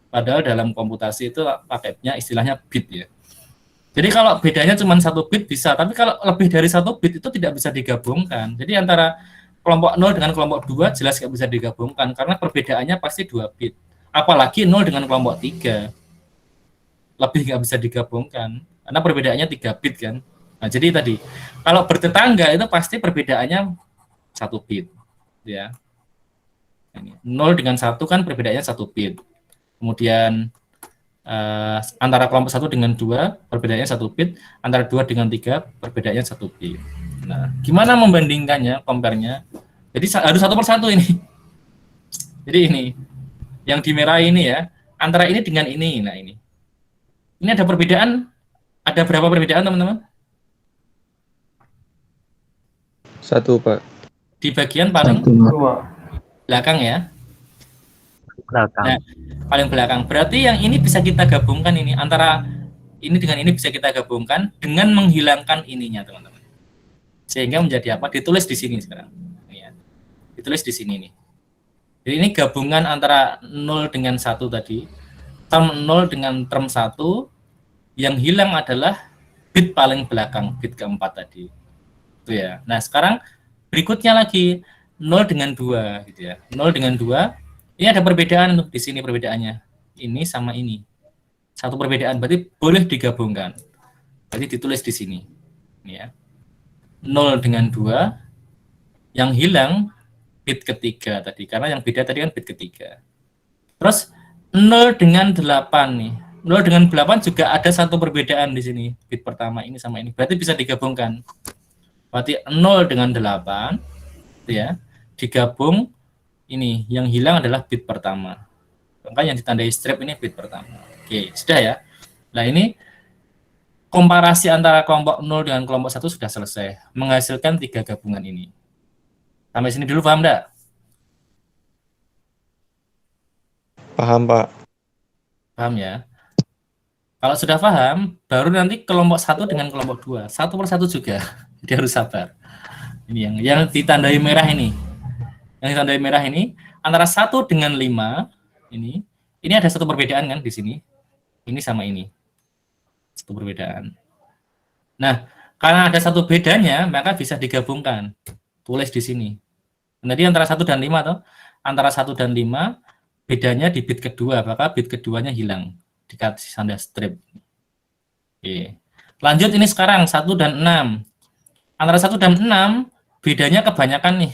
Padahal dalam komputasi itu pakainya istilahnya bit ya. Jadi kalau bedanya cuma 1 bit bisa, tapi kalau lebih dari 1 bit itu tidak bisa digabungkan. Jadi antara kelompok 0 dengan kelompok 2 jelas nggak bisa digabungkan karena perbedaannya pasti 2 bit. Apalagi 0 dengan kelompok 3. Lebih nggak bisa digabungkan karena perbedaannya 3 bit kan. Nah, jadi tadi kalau bertetangga itu pasti perbedaannya 1 bit ya. Ini 0 dengan 1 kan perbedaannya 1 bit. Kemudian antara kelompok 1 dengan 2 perbedaannya 1 bit, antara 2 dengan 3 perbedaannya 1 bit. Nah, gimana membandingkannya, compare-nya? Jadi harus satu persatu ini. Jadi ini yang di merah ini ya, antara ini dengan ini. Nah, ini ada perbedaan, ada berapa perbedaan teman-teman? 1, Pak. Di bagian paling belakang ya. Belakang. Nah, paling belakang. Berarti yang ini bisa kita gabungkan ini, antara ini dengan ini bisa kita gabungkan dengan menghilangkan ininya, teman-teman. Sehingga menjadi apa? Ditulis di sini sekarang. Ya. Ditulis di sini nih. Jadi ini gabungan antara 0 dengan 1 tadi. Term 0 dengan term 1, yang hilang adalah bit paling belakang, bit keempat tadi. Itu ya. Nah, sekarang berikutnya lagi 0 dengan 2 gitu ya. 0 dengan 2, ini ada perbedaan untuk di sini perbedaannya. Ini sama ini. Satu perbedaan berarti boleh digabungkan. Berarti ditulis di sini. Ini ya. 0 dengan 2, yang hilang bit ketiga tadi, karena yang beda tadi kan bit ketiga. Terus 0 dengan 8 nih. 0 dengan 8 juga ada satu perbedaan di sini, bit pertama ini sama ini. Berarti bisa digabungkan. Berarti 0 dengan 8 itu ya, digabung ini, yang hilang adalah bit pertama. Maka yang ditandai strip ini bit pertama. Oke, sudah ya. Nah, ini komparasi antara kelompok 0 dengan kelompok 1 sudah selesai, menghasilkan 3 gabungan ini. Sampai sini dulu paham enggak? Paham, Pak. Paham ya? Kalau sudah paham, baru nanti kelompok 1 dengan kelompok 2, satu persatu juga. Jadi harus sabar. Ini yang ditandai merah ini. Yang ditandai merah ini antara 1 dengan 5 ini ada satu perbedaan kan di sini. Ini sama ini. Satu perbedaan. Nah, karena ada satu bedanya, maka bisa digabungkan. Tulis di sini. Nanti antara 1 dan 5 toh. Antara 1 dan 5 bedanya di bit kedua, maka bit keduanya hilang. dikasih tanda strip. Oke. Lanjut ini sekarang 1 dan 6. Antara 1 dan 6 bedanya kebanyakan nih.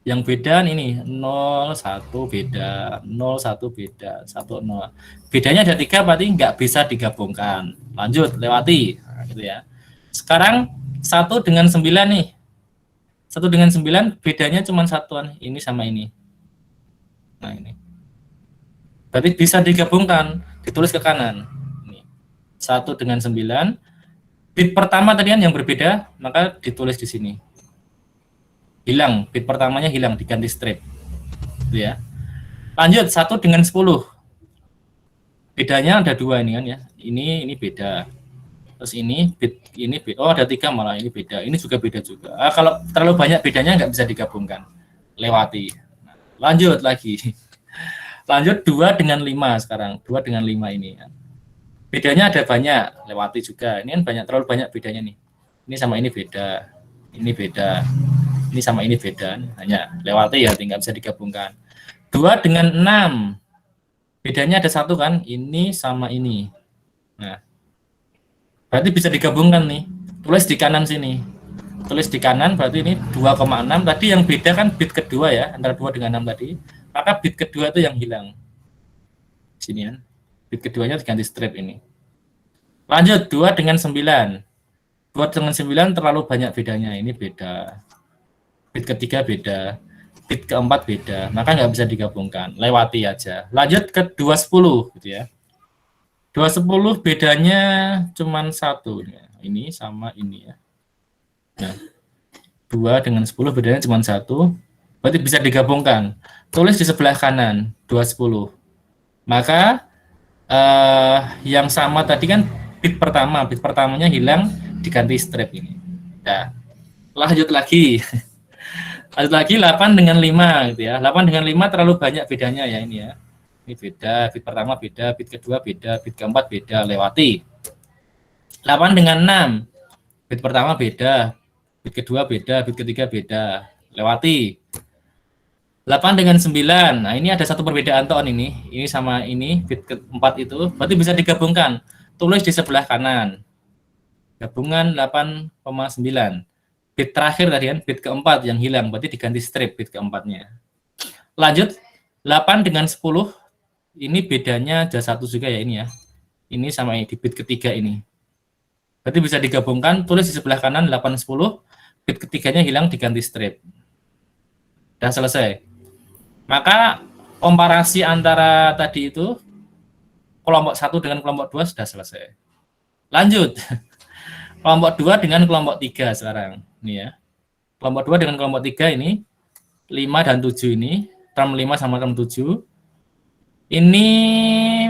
Yang beda ini 0, 1 beda, 0, 1 beda, 1, 0. Bedanya ada 3 berarti nggak bisa digabungkan. Lanjut, lewati. Nah, gitu ya. Sekarang 1 dengan 9 nih. 1 dengan 9 bedanya cuma satuan, ini sama ini. Nah, ini. Berarti bisa digabungkan, ditulis ke kanan. Ini. 1 dengan 9. Bit pertama tadi kan yang berbeda, maka ditulis di sini. Hilang, bit pertamanya hilang, diganti strip. Gitu ya. Lanjut, 1 dengan 10. Bedanya ada 2 ini kan ya. Ini beda. Terus ini bit, oh ada 3 malah, ini beda. Ini juga beda juga. Kalau terlalu banyak bedanya nggak bisa digabungkan. Lewati. Nah, lanjut lagi. Lanjut 2 dengan 5 sekarang. 2 dengan 5 ini. Bedanya ada banyak, lewati juga. Ini kan banyak, terlalu banyak bedanya nih. Ini sama ini beda. Ini beda. Ini sama ini beda, hanya lewati ya, tinggal bisa digabungkan. 2 dengan 6, bedanya ada 1 kan, ini sama ini. Nah, berarti bisa digabungkan nih, tulis di kanan sini. Tulis di kanan, berarti ini 2,6, tadi yang beda kan bit kedua ya, antara 2 dengan 6 tadi, maka bit kedua itu yang hilang. Sini kan, bit keduanya diganti strip ini. Lanjut, 2 dengan 9. 2 dengan 9 terlalu banyak bedanya, ini beda. Bit ketiga beda, bit keempat beda, maka nggak bisa digabungkan, lewati aja. Lanjut ke 210 gitu ya. 210 bedanya cuman 1, ini sama ini ya. Nah, 2 dengan 10 bedanya cuma 1, berarti bisa digabungkan. Tulis di sebelah kanan 210. Maka yang sama tadi kan bit pertamanya hilang, diganti strip ini. Nah, lanjut lagi. Lanjut lagi 8 dengan 5 gitu ya. 8 dengan 5 terlalu banyak bedanya ya ini ya. Ini beda, bit pertama beda, bit kedua beda, bit keempat beda, lewati. 8 dengan 6. Bit pertama beda, bit kedua beda, bit ketiga beda, lewati. 8 dengan 9. Nah, ini ada satu perbedaan toh ini. Ini sama ini, bit keempat itu berarti bisa digabungkan. Tulis di sebelah kanan. Gabungan 8,9. Bit terakhir tadi kan, bit keempat yang hilang, berarti diganti strip bit keempatnya. Lanjut, 8 dengan 10, ini bedanya ada 1 juga ya ini ya. Ini sama ini, di bit ketiga ini. Berarti bisa digabungkan, tulis di sebelah kanan 8, 10, bit ketiganya hilang, diganti strip. Sudah selesai. Maka, komparasi antara tadi itu, kelompok 1 dengan kelompok 2 sudah selesai. Lanjut. Kelompok 2 dengan kelompok 3 sekarang. Ini ya. Kelompok 2 dengan kelompok 3 ini 5 dan 7 ini, term 5 sama term 7. Ini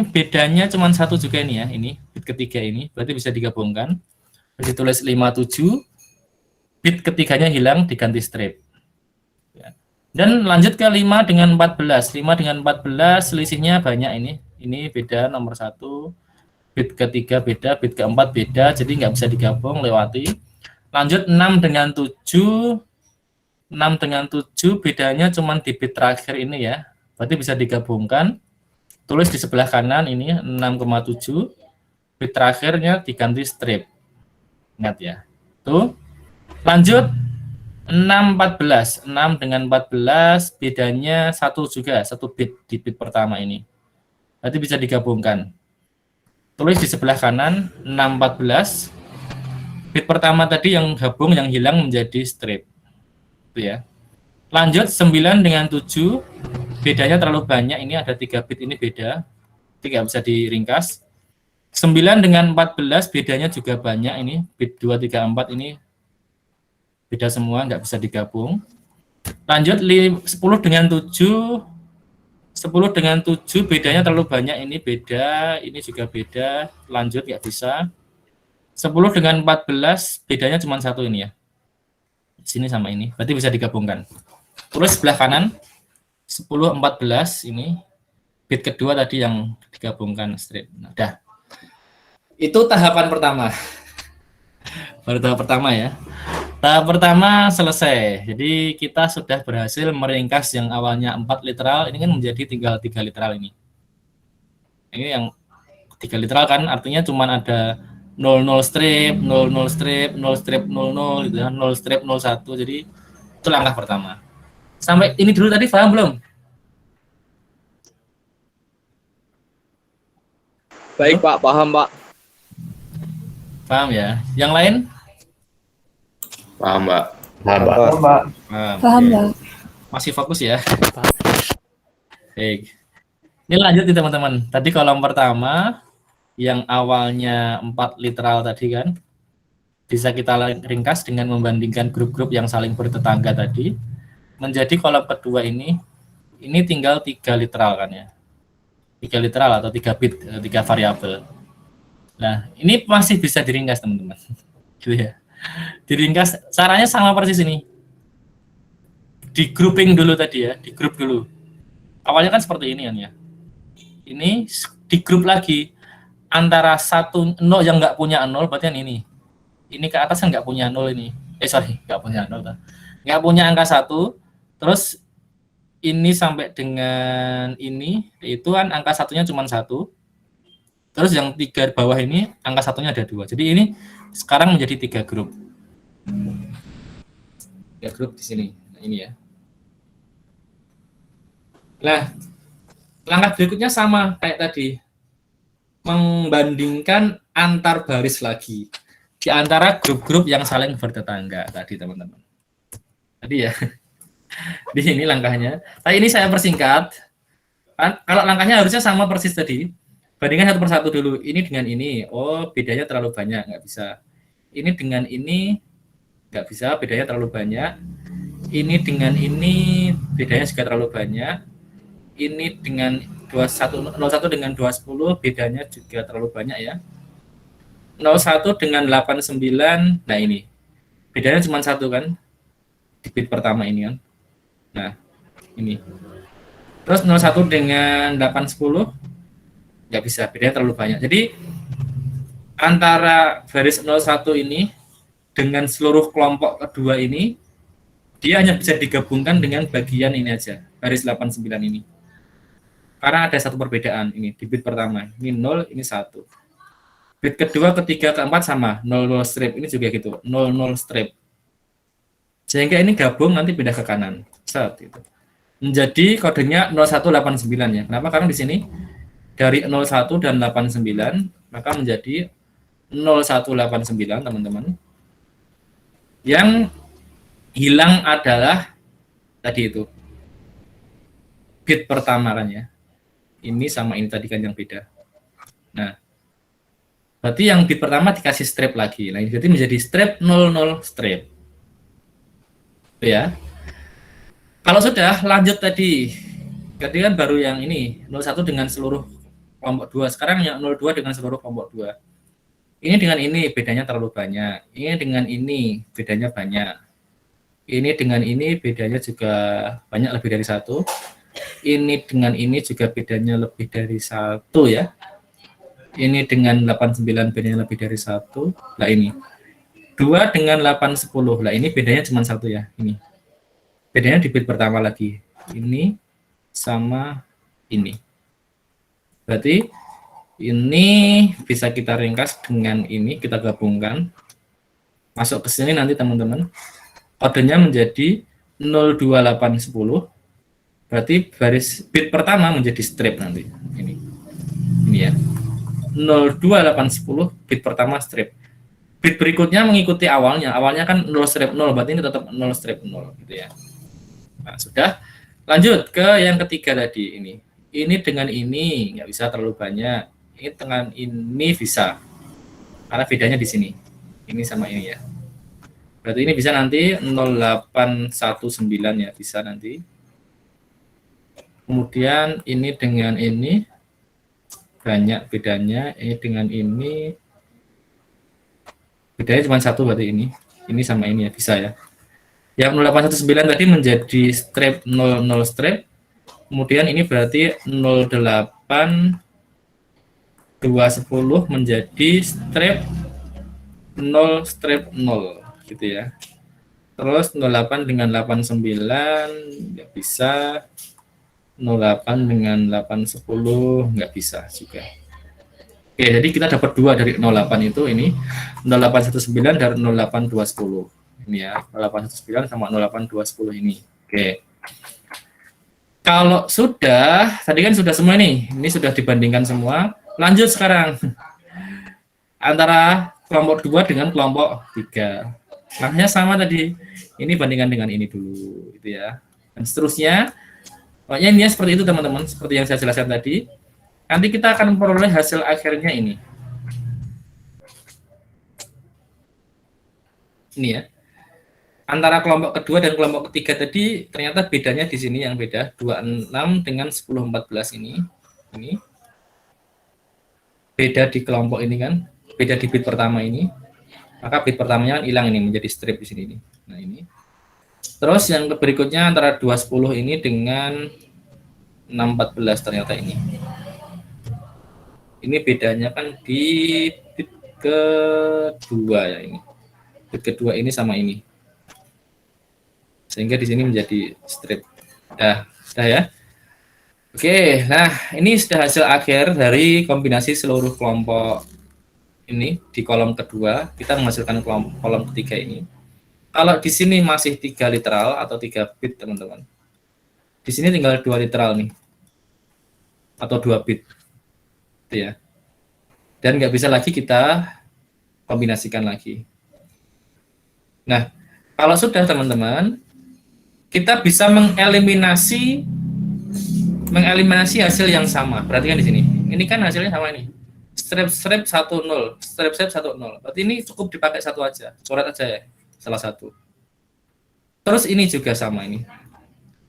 bedanya cuma 1 juga ini ya, ini bit ketiga ini, berarti bisa digabungkan. Ditulis 5 7, bit ketiganya hilang, diganti strip. Ya. Dan lanjut ke 5 dengan 14. 5 dengan 14 selisihnya banyak ini. Ini beda nomor 1. Bit ketiga beda, bit keempat beda, jadi nggak bisa digabung, lewati. Lanjut 6 dengan 7. 6 dengan 7 bedanya cuma di bit terakhir ini ya. Berarti bisa digabungkan. Tulis di sebelah kanan ini 6,7. Bit terakhirnya diganti strip. Ingat ya. Tuh. Lanjut 6 14. 6 dengan 14 bedanya 1 juga, 1 bit di bit pertama ini. Berarti bisa digabungkan. Tulis di sebelah kanan 6 14. Bit pertama tadi yang gabung, yang hilang menjadi strip. Itu ya. Lanjut 9 dengan 7. Bedanya terlalu banyak, ini ada 3 bit ini beda. Tidak bisa diringkas. 9 dengan 14 bedanya juga banyak ini. Bit 2, 3, 4 ini beda semua, nggak bisa digabung. Lanjut 10 dengan 7. 10 dengan 7 bedanya terlalu banyak, ini beda, ini juga beda. Lanjut nggak bisa. 10 dengan 14 bedanya cuma 1 ini ya. Sini sama ini, berarti bisa digabungkan. Tulis sebelah kanan 10 14 ini bit kedua tadi yang digabungkan strip. Nah, dah. Itu tahapan pertama. Baru tahap pertama ya. Tahap pertama selesai. Jadi kita sudah berhasil meringkas yang awalnya 4 literal, ini kan menjadi tinggal 3 literal ini. Ini yang 3 literal kan artinya cuman ada 00 strip, 00 strip, 0 strip 00 gitu kan, 0 strip 01. Jadi itu langkah pertama. Sampai ini dulu tadi paham belum? Baik Pak, paham Pak. Paham ya. Yang lain? Paham Pak. Paham, Pak. Paham. Paham, Oke. Pak. Masih fokus ya. Baik. Ini lanjut nih teman-teman. Tadi kolom pertama yang awalnya 4 literal tadi kan, bisa kita ringkas dengan membandingkan grup-grup yang saling bertetangga tadi. Menjadi kolom kedua ini tinggal 3 literal kan ya. 3 literal atau 3 bit, 3 variabel. Nah, ini masih bisa diringkas teman-teman. Gitu ya. Diringkas, caranya sama persis ini. Di grouping dulu tadi ya, di grup dulu. Awalnya kan seperti ini kan ya. Ini di grup lagi antara 1 0 yang nggak punya 0 berarti yang ini. Ini ke atas kan nggak punya 0 ini. Nggak punya 0. Nggak punya angka 1. Terus ini sampai dengan ini itu kan angka satunya cuma 1. Terus yang 3 bawah ini angka satunya ada 2. Jadi ini sekarang menjadi 3 grup. 3 grup di sini. Nah, ini ya. Nah, langkah berikutnya sama kayak tadi. Membandingkan antar baris lagi. Di antara grup-grup yang saling bertetangga tadi, teman-teman. Tadi ya. Di sini langkahnya. Tapi ini saya persingkat. Kalau langkahnya harusnya sama persis tadi. Bandingkan satu persatu dulu. Ini dengan ini. Oh, bedanya terlalu banyak. Nggak bisa. Ini dengan ini. Nggak bisa. Bedanya terlalu banyak. Ini dengan ini. Bedanya juga terlalu banyak. Ini dengan 01 dengan 210 bedanya juga terlalu banyak ya. 01 dengan 89, nah ini bedanya cuma 1 kan di bit pertama ini kan. Nah ini terus 01 dengan 810 nggak bisa, bedanya terlalu banyak. Jadi antara baris 01 ini dengan seluruh kelompok kedua ini dia hanya bisa digabungkan dengan bagian ini aja, baris 89 ini. Karena ada satu perbedaan ini di bit pertama, ini 0, ini 1. Bit kedua, ketiga, keempat sama, 00 strip, ini juga gitu, 00 strip. Sehingga ini gabung nanti pindah ke kanan. Set gitu. Menjadi kodenya 0189 ya. Kenapa? Karena di sini dari 01 dan 89 maka menjadi 0189 teman-teman. Yang hilang adalah tadi itu bit pertama kan ya. Ini sama ini tadi kan yang beda. Nah, berarti yang bit pertama dikasih strip lagi. Nah, jadi menjadi strip 00 strip. Itu ya. Kalau sudah lanjut tadi kan baru yang ini 01 dengan seluruh kelompok 2. Sekarang yang 02 dengan seluruh kelompok 2. Ini dengan ini bedanya terlalu banyak. Ini dengan ini bedanya banyak. Ini dengan ini bedanya juga banyak, lebih dari 1. Ini dengan ini juga bedanya lebih dari 1 ya. Ini dengan 89 bedanya lebih dari 1. Lah ini 2 dengan 810. Lah ini bedanya cuma 1 ya. Ini bedanya di bit pertama lagi. Ini sama ini. Berarti ini bisa kita ringkas dengan ini, kita gabungkan. Masuk ke sini nanti teman-teman. Kodenya menjadi 02810. Berarti baris bit pertama menjadi strip nanti. Ini ya. 02810 bit pertama strip. Bit berikutnya mengikuti awalnya. Awalnya kan 0 strip 0, berarti ini tetap 0 strip 0 gitu ya. Nah, sudah. Lanjut ke yang ketiga tadi ini. Ini dengan ini nggak bisa terlalu banyak. Ini dengan ini bisa. Karena bedanya di sini. Ini sama ini ya. Berarti ini bisa nanti 0819 ya, bisa nanti. Kemudian ini dengan ini banyak bedanya, ini dengan ini bedanya cuma 1 berarti ini sama ini ya, bisa ya. Yang 0819 tadi menjadi strip 00 strip, kemudian ini berarti 08210 menjadi strip 0 strip 0 gitu ya. Terus 08 dengan 89 nggak bisa. 08 dengan 810 nggak bisa juga. Oke, jadi kita dapat 2 dari 08 itu ini 0819 dan 08210. Ini ya, 0819 sama 08210 ini. Oke. Kalau sudah, tadi kan sudah semua nih. Ini sudah dibandingkan semua. Lanjut sekarang. Antara kelompok 2 dengan kelompok 3. Makanya sama tadi. Ini bandingkan dengan ini dulu, gitu ya. Dan seterusnya. Pokoknya ini seperti itu teman-teman, seperti yang saya jelaskan tadi. Nanti kita akan memperoleh hasil akhirnya ini. Ini ya. Antara kelompok kedua dan kelompok ketiga tadi ternyata bedanya di sini yang beda 26 dengan 1014 ini. Ini. Beda di kelompok ini kan, beda di bit pertama ini. Maka bit pertamanya kan hilang ini menjadi strip di sini ini. Nah, ini. Terus yang berikutnya antara 210 ini dengan 614 ternyata ini. Ini bedanya kan di bit kedua ya ini. Bit kedua ini sama ini. Sehingga di sini menjadi strip. Sudah ya. Oke, nah ini sudah hasil akhir dari kombinasi seluruh kelompok ini di kolom kedua. Kita menghasilkan kolom ketiga ini. Kalau di sini masih 3 literal atau 3 bit teman-teman. Di sini tinggal 2 literal nih. Atau 2 bit. Gitu ya. Dan nggak bisa lagi kita kombinasikan lagi. Nah, kalau sudah teman-teman, kita bisa mengeliminasi hasil yang sama. Perhatikan di sini. Ini kan hasilnya sama ini. Strip 10, strip 10. Berarti ini cukup dipakai satu aja. Coret aja ya, salah satu. Terus ini juga sama ini.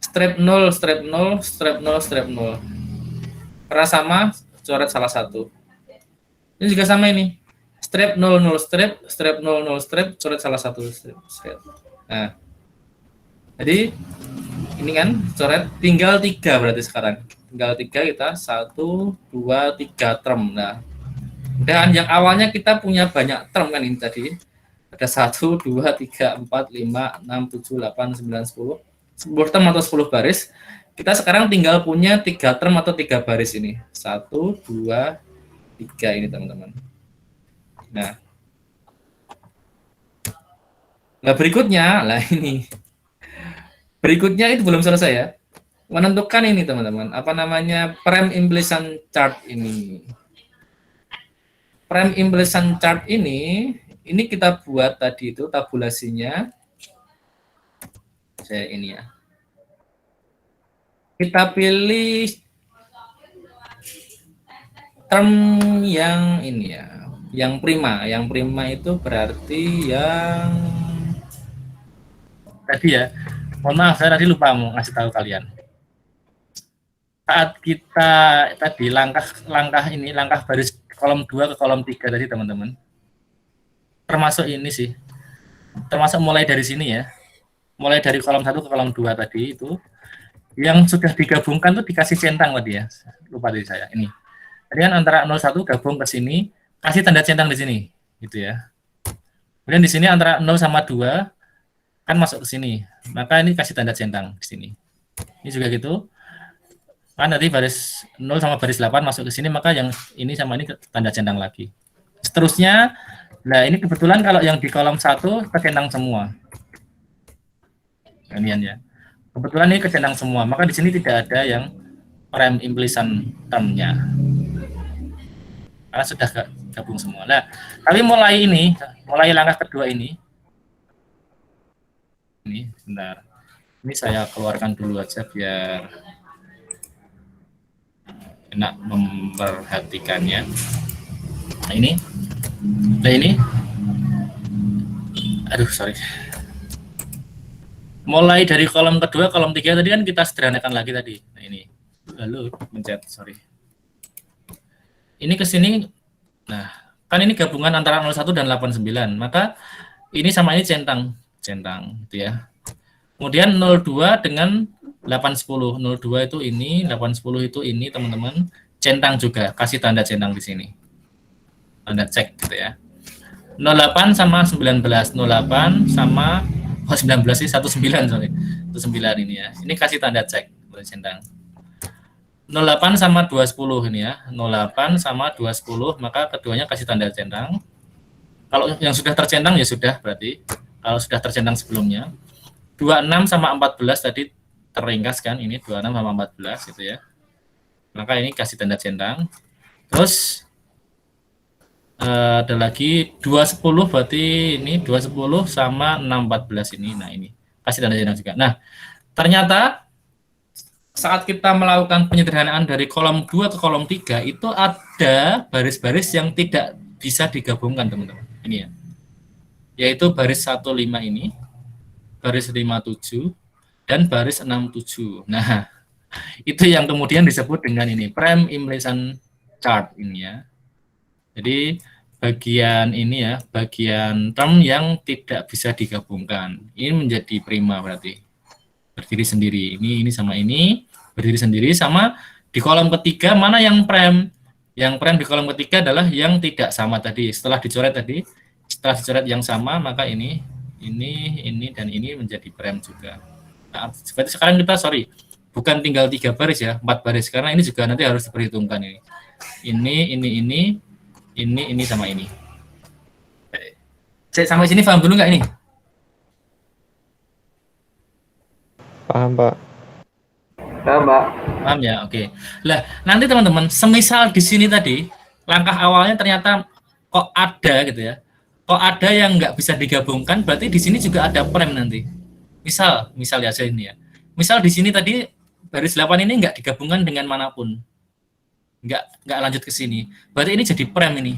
Strip 0, strip 0, strip 0, strip 0. Karena sama, coret salah satu. Ini juga sama ini. Strip 00 strip, strip 00 strip, coret salah satu strip. Nah. Jadi ini kan coret tinggal 3 berarti sekarang. Tinggal 3 kita 1 2 3 term. Nah. Dan yang awalnya kita punya banyak term kan ini tadi. Ada 1 2 3 4 5 6 7 8 9 10. 10 term atau 10 baris. Kita sekarang tinggal punya 3 term atau 3 baris ini. 1 2 3 ini teman-teman. Nah, berikutnya lah ini. Berikutnya itu belum selesai ya. Menentukan ini teman-teman, apa namanya prime implicit chart ini. Prime implicit chart ini kita buat tadi itu tabulasinya. Saya ini ya. Kita pilih term yang ini ya. Yang prima itu berarti yang tadi ya. Mohon maaf, saya tadi lupa mau ngasih tahu kalian. Saat kita tadi langkah baris kolom 2 ke kolom 3 tadi teman-teman. Termasuk ini sih. Termasuk mulai dari sini ya. Mulai dari kolom 1 ke kolom 2 tadi itu yang sudah digabungkan tuh dikasih centang tadi ya. Lupa dari saya. Ini. Tadi kan antara 01 gabung ke sini, kasih tanda centang di sini, gitu ya. Kemudian di sini antara 0 sama 2 kan masuk ke sini. Maka ini kasih tanda centang di sini. Ini juga gitu. Kan nanti baris 0 sama baris 8 masuk ke sini, maka yang ini sama ini tanda centang lagi. Seterusnya, nah ini kebetulan kalau yang di kolom 1 kecentang semua. Ini ya. Kebetulan ini kecentang semua, maka di sini tidak ada yang prime implicit term-nya. Karena sudah gabung semua. Nah, tapi mulai langkah kedua ini sebentar. Ini saya keluarkan dulu aja biar enak memperhatikannya. Nah, ini. Aduh, sorry. Mulai dari kolom kedua, kolom 3 tadi kan kita sederhanakan lagi tadi. Nah, ini. Lalu mencet, sorry. Ini ke sini, nah, kan ini gabungan antara 01 dan 89, maka ini sama ini centang, gitu ya. Kemudian 02 dengan 810, 02 itu ini, 810 itu ini, teman-teman, centang juga, kasih tanda centang di sini. Tanda cek gitu ya. 08 sama 19, 08 sama 19 sih 19 sorry. 19 ini ya. Ini kasih tanda cek boleh centang. 08 sama 210 ini ya. 08 sama 210, maka keduanya kasih tanda centang. Kalau yang sudah tercentang ya sudah berarti. Kalau sudah tercentang sebelumnya. 26 sama 14 tadi terringkas kan, ini 26 sama 14 gitu ya. Maka ini kasih tanda centang. Terus ada lagi 210, berarti ini 210 sama 614 ini. Nah, ini kasih tanda centang juga. Nah, ternyata saat kita melakukan penyederhanaan dari kolom 2 ke kolom 3 itu ada baris-baris yang tidak bisa digabungkan, teman-teman. Ini ya. Yaitu baris 15 ini, baris 57 dan baris 67. Nah, itu yang kemudian disebut dengan ini prime implicant chart ini ya. Jadi bagian ini ya, bagian term yang tidak bisa digabungkan. Ini menjadi prima berarti. Berdiri sendiri. Ini sama ini berdiri sendiri, sama di kolom ketiga mana yang prime? Yang prime di kolom ketiga adalah yang tidak sama tadi. Setelah dicoret yang sama, maka ini dan ini menjadi prime juga. Nah, seperti sekarang kita bukan tinggal 3 baris ya, 4 baris, karena ini juga nanti harus diperhitungkan ini. Ini sama ini. Sampai sini paham dulu nggak ini? Paham, Pak. Paham ya? Oke. Lah, nanti teman-teman, semisal di sini tadi langkah awalnya ternyata kok ada gitu ya. Kok ada yang nggak bisa digabungkan, berarti di sini juga ada prem nanti. Misal ya ini ya. Misal di sini tadi baris 8 ini nggak digabungkan dengan manapun. Nggak lanjut ke sini. Berarti ini jadi prem ini.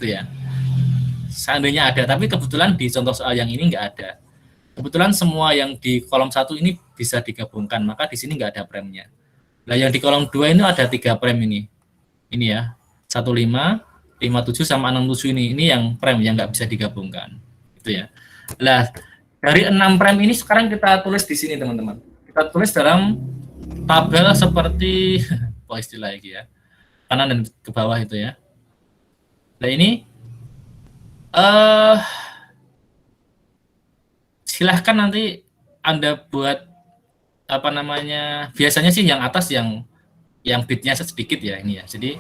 Itu ya. Seandainya ada, tapi kebetulan di contoh soal yang ini nggak ada. Kebetulan semua yang di kolom 1 ini bisa digabungkan, maka di sini nggak ada premnya. Nah, yang di kolom 2 ini ada 3 prem ini. Ini ya, 15, 57 sama 67 ini yang prem yang nggak bisa digabungkan. Itu ya. Nah, dari 6 prem ini sekarang kita tulis di sini, teman-teman. Kita tulis dalam tabel seperti istilah lagi ya. Kanan dan ke bawah itu ya. Nah, ini silahkan nanti Anda buat biasanya sih yang atas yang bitnya sedikit ya ini ya. Jadi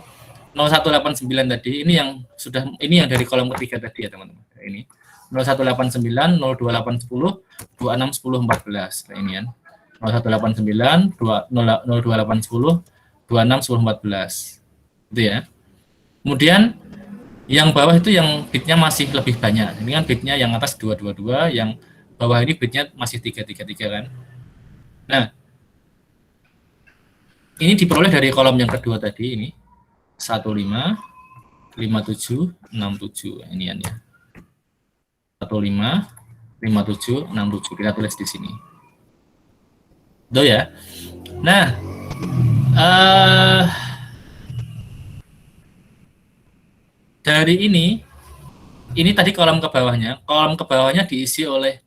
0189 tadi ini yang dari kolom ketiga tadi ya, teman-teman. Ini 0189 02810 2610 14. Nah, ini ya. 0189 02810 2610 14. Itu ya. Kemudian yang bawah itu yang bitnya masih lebih banyak. Ini kan bitnya yang atas 222, yang bawah ini bitnya masih 333 kan. Nah, ini diperoleh dari kolom yang kedua tadi ini 15, 57, 67 ini ya. 15, 57, 67 kita tulis di sini. Itu ya. Nah, dari ini tadi kolom ke bawahnya. Kolom ke bawahnya diisi oleh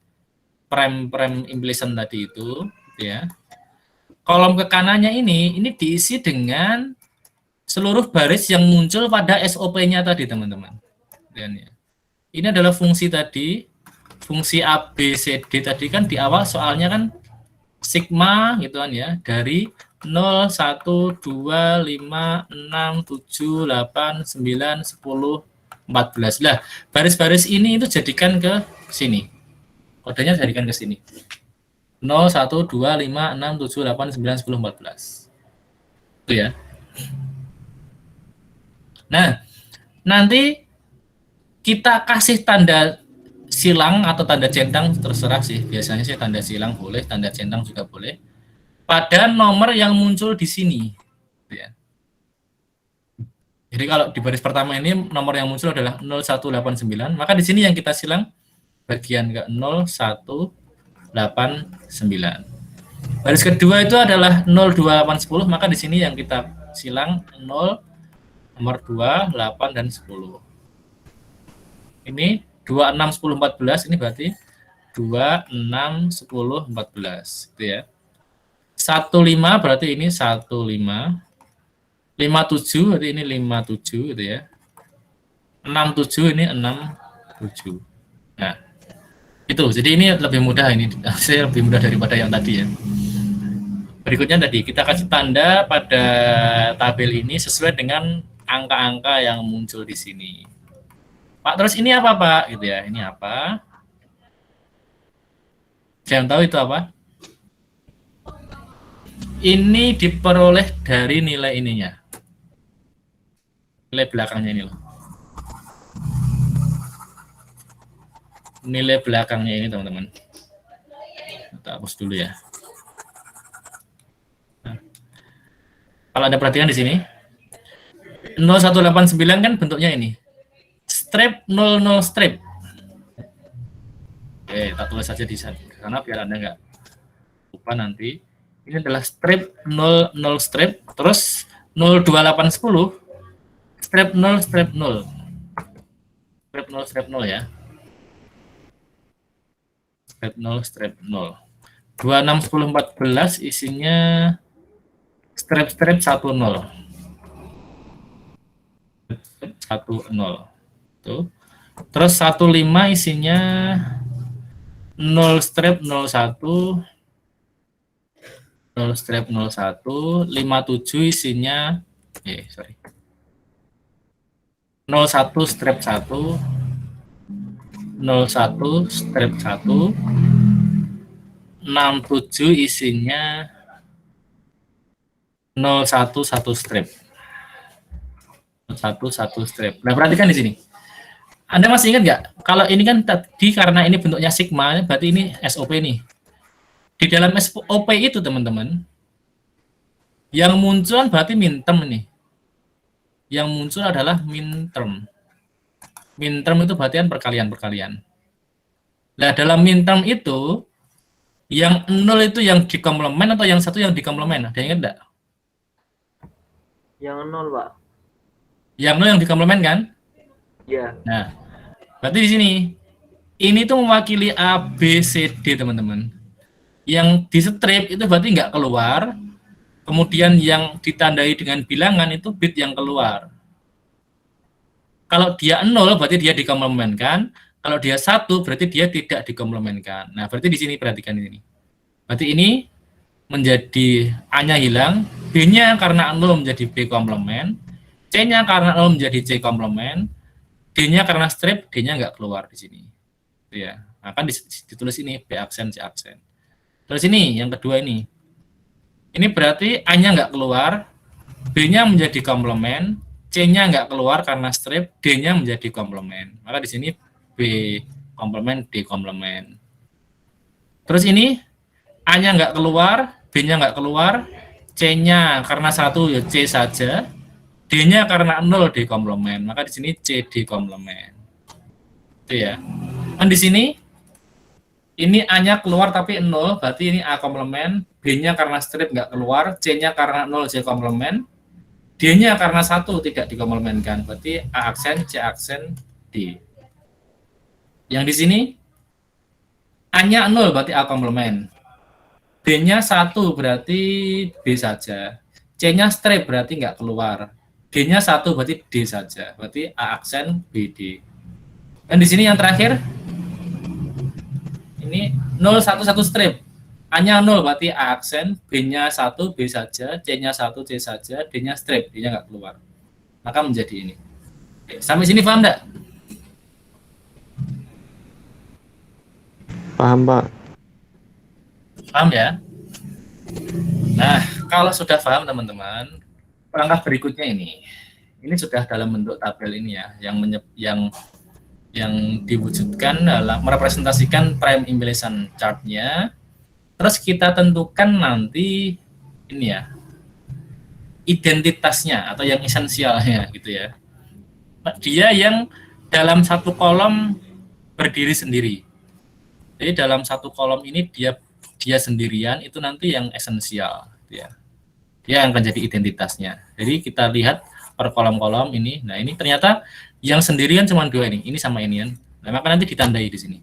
prem implicant tadi itu, ya. Kolom ke kanannya ini diisi dengan seluruh baris yang muncul pada SOP-nya tadi, teman-teman. Dan ya. Ini adalah fungsi tadi, fungsi A, B, C, D tadi kan di awal soalnya kan sigma gitu kan ya, dari 0, 1, 2, 5, 6, 7, 8, 9, 10, 14. Lah, baris-baris ini itu jadikan ke sini. Kodenya jadikan ke sini. 0, 1, 2, 5, 6, 7, 8, 9, 10, 14. Itu ya. Nah, nanti kita kasih tanda silang atau tanda centang, terserah sih. Biasanya sih tanda silang boleh, tanda centang juga boleh. Pada nomor yang muncul di sini. Ya. Jadi kalau di baris pertama ini nomor yang muncul adalah 0189, maka di sini yang kita silang bagian ke 0189. Baris kedua itu adalah 02810, maka di sini yang kita silang 0, nomor 2, 8 dan 10. Ini 26 10 14, ini berarti 26 10 14 gitu ya. 15 berarti ini 15. 57 berarti ini 57 gitu ya. 67 ini 67. Nah, itu. Jadi ini lebih mudah ini. Saya lebih mudah daripada yang tadi ya. berikutnya tadi kita kasih tanda pada tabel ini sesuai dengan angka-angka yang muncul di sini. Pak, terus ini apa, Pak? Gitu ya. Ini apa? Saya tahu itu apa? Ini diperoleh dari nilai ininya. Nilai belakangnya ini loh. Nilai belakangnya ini, teman-teman. Kita hapus dulu ya. Nah, kalau ada perhatian di sini, 0189 kan bentuknya ini. Strip 00 strip. Oke, kita tulis saja di sana biar Anda nggak lupa nanti. Ini adalah strip 00 strip, terus 02810 strip 0 strip 0. Strip 0 strip 0 ya. Strip 0 strip 0. 261014 isinya strip-strip 10. 10. Tuh. Terus 15 isinya 0 strip 01, 0 strip 01, 57 isinya 01 strip 1, 01 strip 1, 67 isinya 011 strip. 1 strip. Nah, perhatikan di sini. Anda masih ingat nggak? Kalau ini kan tadi karena ini bentuknya sigma, berarti ini SOP nih. Di dalam SOP itu, teman-teman, yang muncul berarti min term nih. Yang muncul adalah min term. Min term itu berarti kan perkalian-perkalian. Nah, dalam min term itu, yang 0 itu yang dikomplemen atau yang 1 yang dikomplemen? Ada yang ingat nggak? Yang 0, Pak. Yang 0 yang dikomplemen kan? Iya. Nah, berarti di sini ini tuh mewakili A, B, C, D, teman-teman. Yang di strip itu berarti nggak keluar. Kemudian yang ditandai dengan bilangan itu bit yang keluar. Kalau dia 0 berarti dia dikomplemenkan. Kalau dia 1 berarti dia tidak dikomplemenkan. Nah, berarti di sini perhatikan ini. Berarti ini menjadi A-nya hilang, B-nya karena 0 menjadi B komplemen, C-nya karena 0 menjadi C komplemen, D-nya karena strip, D-nya nggak keluar di sini. Ya, akan ditulis ini B aksen, C aksen. Terus ini yang kedua ini. Ini berarti A-nya nggak keluar, B-nya menjadi komplemen, C-nya nggak keluar karena strip, D-nya menjadi komplemen. Maka di sini B komplemen, D komplemen. Terus ini A-nya nggak keluar, B-nya nggak keluar, C-nya karena 1 ya C saja, D-nya karena 0 D komplemen, maka di sini C D komplemen. Itu ya. Dan di sini ini A-nya keluar tapi 0, berarti ini A komplemen, B-nya karena strip nggak keluar, C-nya karena 0 C komplemen, D-nya karena 1 tidak dikomplemenkan, berarti A aksen, C aksen, D. Yang di sini A-nya 0 berarti A komplemen. B-nya 1 berarti B saja. C-nya strip berarti nggak keluar. D-nya 1 berarti D saja. Berarti A aksen BD. Dan di sini yang terakhir ini 011 strip. A-nya 0 berarti A aksen, B-nya 1 B saja, C-nya 1 C saja, D-nya strip, D-nya nggak keluar. Maka menjadi ini. Oke, sampai sini paham nggak? Paham, Pak. Paham ya? Nah, kalau sudah paham teman-teman, langkah berikutnya ini sudah dalam bentuk tabel ini ya, yang diwujudkan dalam merepresentasikan prime implicance chart-nya. Terus kita tentukan nanti ini ya, identitasnya atau yang esensialnya gitu ya. Dia yang dalam satu kolom berdiri sendiri. Jadi dalam satu kolom ini dia sendirian, itu nanti yang esensial gitu ya. Dia yang akan jadi identitasnya. Jadi kita lihat per kolom-kolom ini. Nah, ini ternyata yang sendirian cuma 2 ini. Ini sama ini kan. Nah, maka nanti ditandai di sini.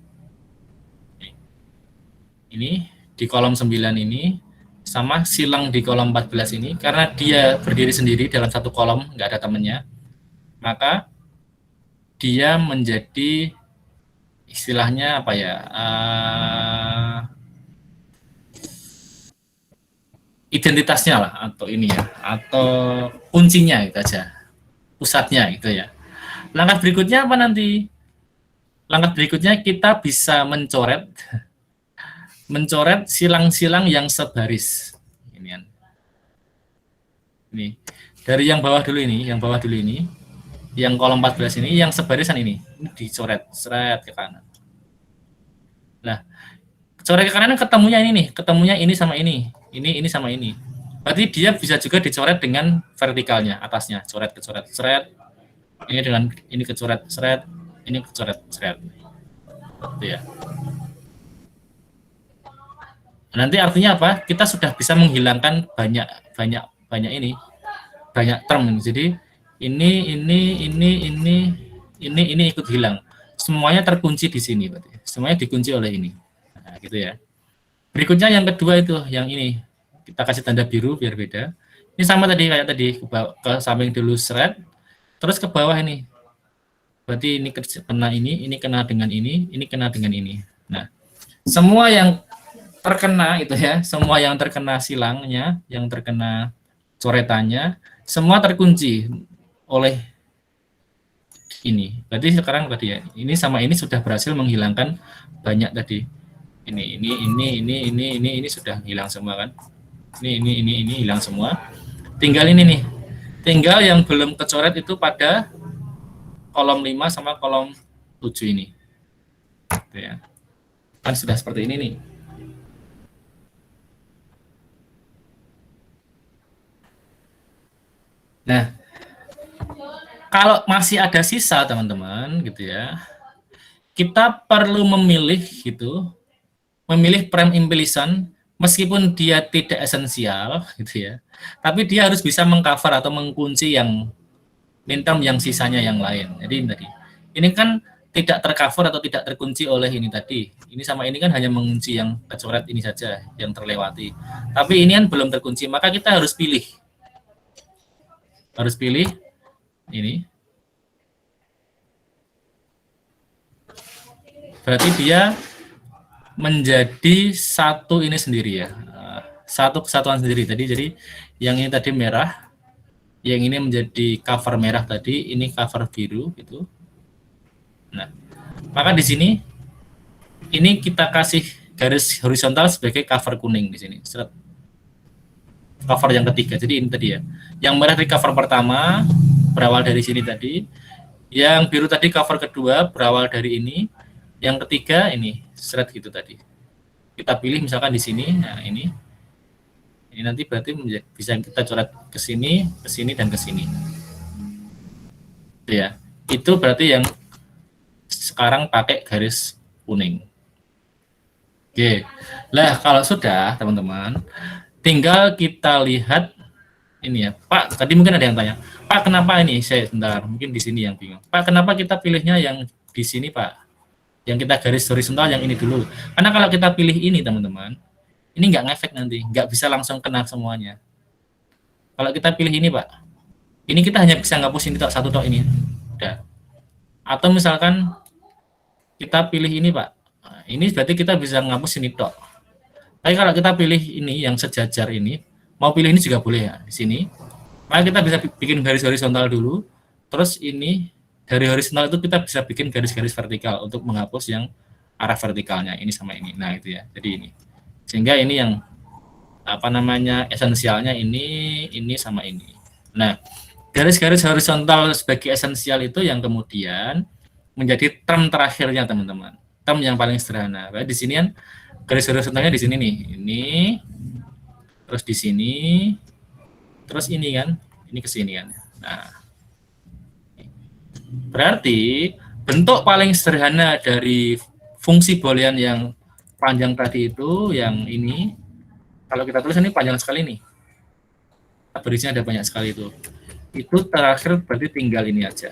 Ini di kolom 9 ini sama silang di kolom 14 ini karena dia berdiri sendiri dalam satu kolom, nggak ada temannya. Maka dia menjadi istilahnya apa ya? identitasnya lah, atau ini ya, atau kuncinya gitu aja, pusatnya gitu ya. Langkah berikutnya apa nanti? Langkah berikutnya kita bisa mencoret silang-silang yang sebaris. Ini kan. Ini. Dari yang bawah dulu ini, yang kolom 14 ini, yang sebarisan ini dicoret, seret ke kanan. Nah, coret ke kanan ketemunya ini nih, ketemunya ini sama ini sama ini. Berarti dia bisa juga dicoret dengan vertikalnya, atasnya, coret ke coret, seret. Ini dengan ini ke coret, seret, ini ke coret, seret. Gitu ya. Nanti artinya apa? Kita sudah bisa menghilangkan banyak term. Jadi ini ikut hilang. Semuanya terkunci di sini, berarti. Semuanya dikunci oleh ini. Nah, gitu ya. Berikutnya yang kedua itu, yang ini. Kita kasih tanda biru biar beda. Ini sama tadi, kayak tadi, ke samping dulu seret, terus ke bawah ini. Berarti ini kena ini kena dengan ini kena dengan ini. Nah, semua yang terkena itu ya, semua yang terkena silangnya, yang terkena coretannya, semua terkunci oleh ini. Berarti sekarang tadi ya, ini sama ini sudah berhasil menghilangkan banyak tadi. Ini sudah hilang semua kan? Ini hilang semua. Tinggal ini nih. Tinggal yang belum kecoret itu pada kolom 5 sama kolom 7 ini. Gitu ya. Kan sudah seperti ini nih. Nah, kalau masih ada sisa teman-teman gitu ya, kita perlu memilih frame implicit meskipun dia tidak esensial gitu ya, tapi dia harus bisa mengcover atau mengunci yang min-term yang sisanya yang lain. Jadi ini kan tidak tercover atau tidak terkunci oleh ini tadi. Ini sama ini kan hanya mengunci yang kecoret ini saja yang terlewati. Tapi ini kan belum terkunci, maka kita harus pilih. Ini. Berarti dia menjadi satu ini sendiri ya. Satu kesatuan sendiri tadi. Jadi yang ini tadi merah, yang ini menjadi cover merah tadi, ini cover biru gitu. Nah, maka di sini ini kita kasih garis horizontal sebagai cover kuning di sini. Cover yang ketiga. Jadi ini tadi ya. Yang merah di cover pertama berawal dari sini tadi. Yang biru tadi cover kedua berawal dari ini. Yang ketiga ini seret gitu tadi. Kita pilih misalkan di sini. Nah, ini nanti berarti bisa kita coret ke sini, dan ke sini. Ya. Itu berarti yang sekarang pakai garis kuning. Oke. Lah, kalau sudah, teman-teman, tinggal kita lihat ini ya. Pak, tadi mungkin ada yang tanya, Pak, kenapa ini? Sebentar, mungkin di sini yang bingung. Pak, kenapa kita pilihnya yang di sini, Pak? Yang kita garis horizontal yang ini dulu. Karena kalau kita pilih ini, teman-teman, ini nggak ngefek nanti, nggak bisa langsung kena semuanya. Kalau kita pilih ini, Pak, ini kita hanya bisa ngapus ini satu tok ini. Udah. Atau misalkan kita pilih ini, Pak. Nah, ini berarti kita bisa ngapus ini tok. Tapi kalau kita pilih ini yang sejajar ini, mau pilih ini juga boleh ya di sini. Maka kita bisa bikin garis horizontal dulu. Terus ini dari horizontal itu kita bisa bikin garis-garis vertikal untuk menghapus yang arah vertikalnya ini sama ini. Nah, itu ya. Jadi ini. Sehingga ini yang esensialnya ini sama ini. Nah, garis-garis horizontal sebagai esensial itu yang kemudian menjadi term terakhirnya, teman-teman. Term yang paling sederhana. Di sini kan garis horizontalnya di sini nih. Ini terus di sini, terus ini kan, ini ke sini kan. Nah, berarti bentuk paling sederhana dari fungsi boolean yang panjang tadi itu, yang ini, kalau kita tulis ini panjang sekali nih. Berisinya ada banyak sekali itu. Itu terakhir berarti tinggal ini aja.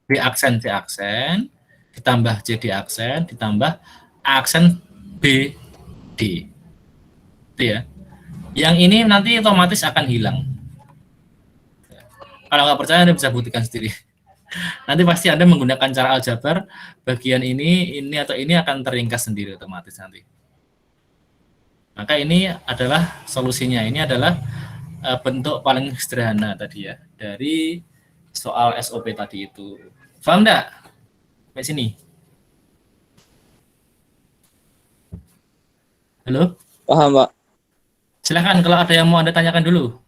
B aksen, C aksen, ditambah C D aksen, ditambah aksen B, D. Itu ya. Yang ini nanti otomatis akan hilang. Kalau nggak percaya Anda bisa buktikan sendiri. Nanti pasti Anda menggunakan cara aljabar, bagian ini atau ini akan terringkas sendiri otomatis nanti. Maka ini adalah solusinya. Ini adalah bentuk paling sederhana tadi ya dari soal SOP tadi itu. Paham enggak? Sampai sini. Halo? Paham, Pak. Silakan kalau ada yang mau Anda tanyakan dulu.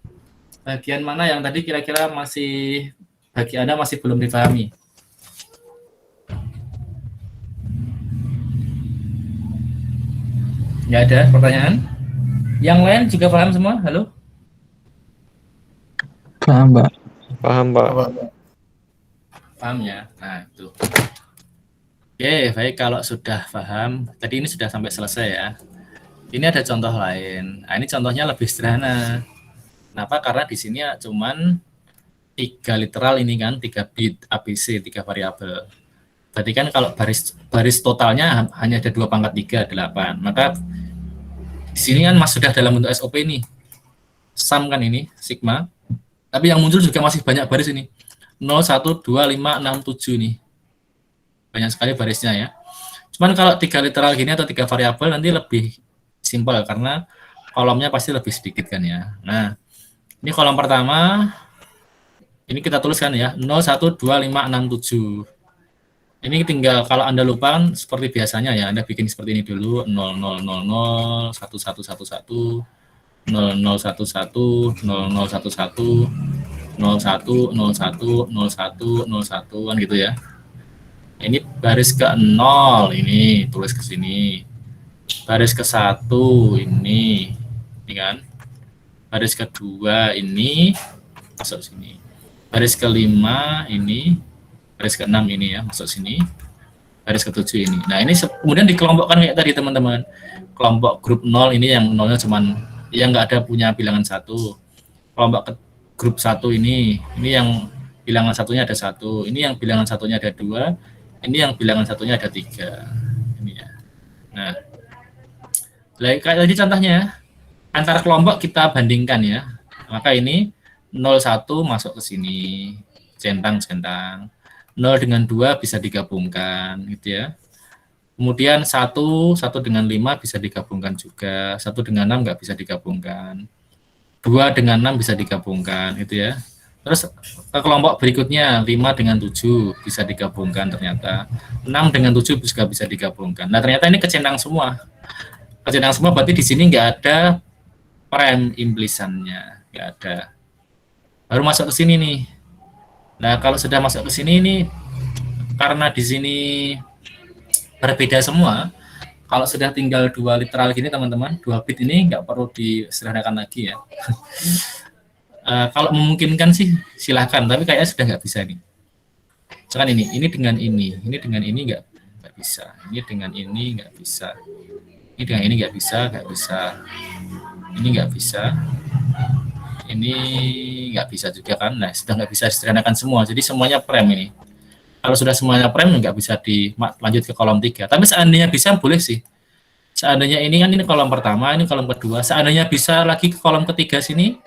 Bagian mana yang tadi kira-kira masih bagi Anda masih belum dipahami? Nggak ada pertanyaan? Yang lain juga paham semua? Halo? Paham, Pak. Paham, Pak. Paham ya? Nah, itu. Oke, baik kalau sudah paham. Tadi ini sudah sampai selesai ya. Ini ada contoh lain. Nah, ini contohnya lebih sederhana. Kenapa? Karena di sini ya cuman 3 literal ini kan, 3 bit ABC, 3 variabel. Berarti kan kalau baris totalnya hanya ada 2 pangkat 3, 8. Maka di sini kan sudah dalam bentuk SOP ini. Sum kan ini, sigma. Tapi yang muncul juga masih banyak baris ini. 0, 1, 2, 5, 6, 7 nih. Banyak sekali barisnya ya. Cuman kalau 3 literal gini atau 3 variabel nanti lebih simpel karena kolomnya pasti lebih sedikit kan ya. Nah, ini kolom pertama, ini kita tuliskan ya, 0, 1, 2, 5, 6, 7. Ini tinggal kalau Anda lupa seperti biasanya ya, Anda bikin seperti ini dulu, 0, 0, 0, 0, 1, 1, 1, 1, 0, 0, 1, 1, 0, 0, 1, 1, 0, 1, 0, 1, 0, 1, 0, 1, kan gitu ya. Ini baris ke 0, ini tulis ke sini. Baris ke 1 ini kan. Baris kedua ini masuk sini. Baris ke-5 ini, baris ke-6 ini ya, masuk sini. Baris ke-7 ini. Nah, ini kemudian dikelompokkan kayak tadi teman-teman. Kelompok grup 0 ini yang 0-nya cuman yang nggak ada punya bilangan 1. Kelompok ke grup 1 ini yang bilangan satunya ada 1. Ini yang bilangan satunya ada 2. Ini yang bilangan satunya ada 3. Ini ya. Nah, kayak tadi contohnya, antara kelompok kita bandingkan ya. Maka ini 01 masuk ke sini, centang-centang. 0 dengan 2 bisa digabungkan, gitu ya. Kemudian 1 dengan 5 bisa digabungkan juga. 1 dengan 6 nggak bisa digabungkan. 2 dengan 6 bisa digabungkan, gitu ya. Terus ke kelompok berikutnya 5 dengan 7 bisa digabungkan ternyata. 6 dengan 7 juga bisa digabungkan. Nah, ternyata ini kecentang semua. Kecentang semua berarti di sini nggak ada prime implisannya, nggak ada. Baru masuk ke sini nih. Nah, kalau sudah masuk ke sini ini karena di sini berbeda semua. Kalau sudah tinggal 2 literal gini teman-teman, 2 bit ini nggak perlu disederhanakan lagi ya. Kalau memungkinkan sih silahkan, tapi kayaknya sudah nggak bisa nih. Misalkan ini dengan ini dengan ini nggak bisa, ini dengan ini nggak bisa, ini dengan ini nggak bisa, ini nggak bisa, ini nggak bisa juga kan. Nah, sudah nggak bisa disederhanakan semua, jadi semuanya prime ini. Kalau sudah semuanya prime nggak bisa dilanjut ke kolom 3. Tapi seandainya bisa boleh sih. Seandainya ini kan ini kolom pertama, ini kolom kedua. Seandainya bisa lagi ke kolom ketiga sini,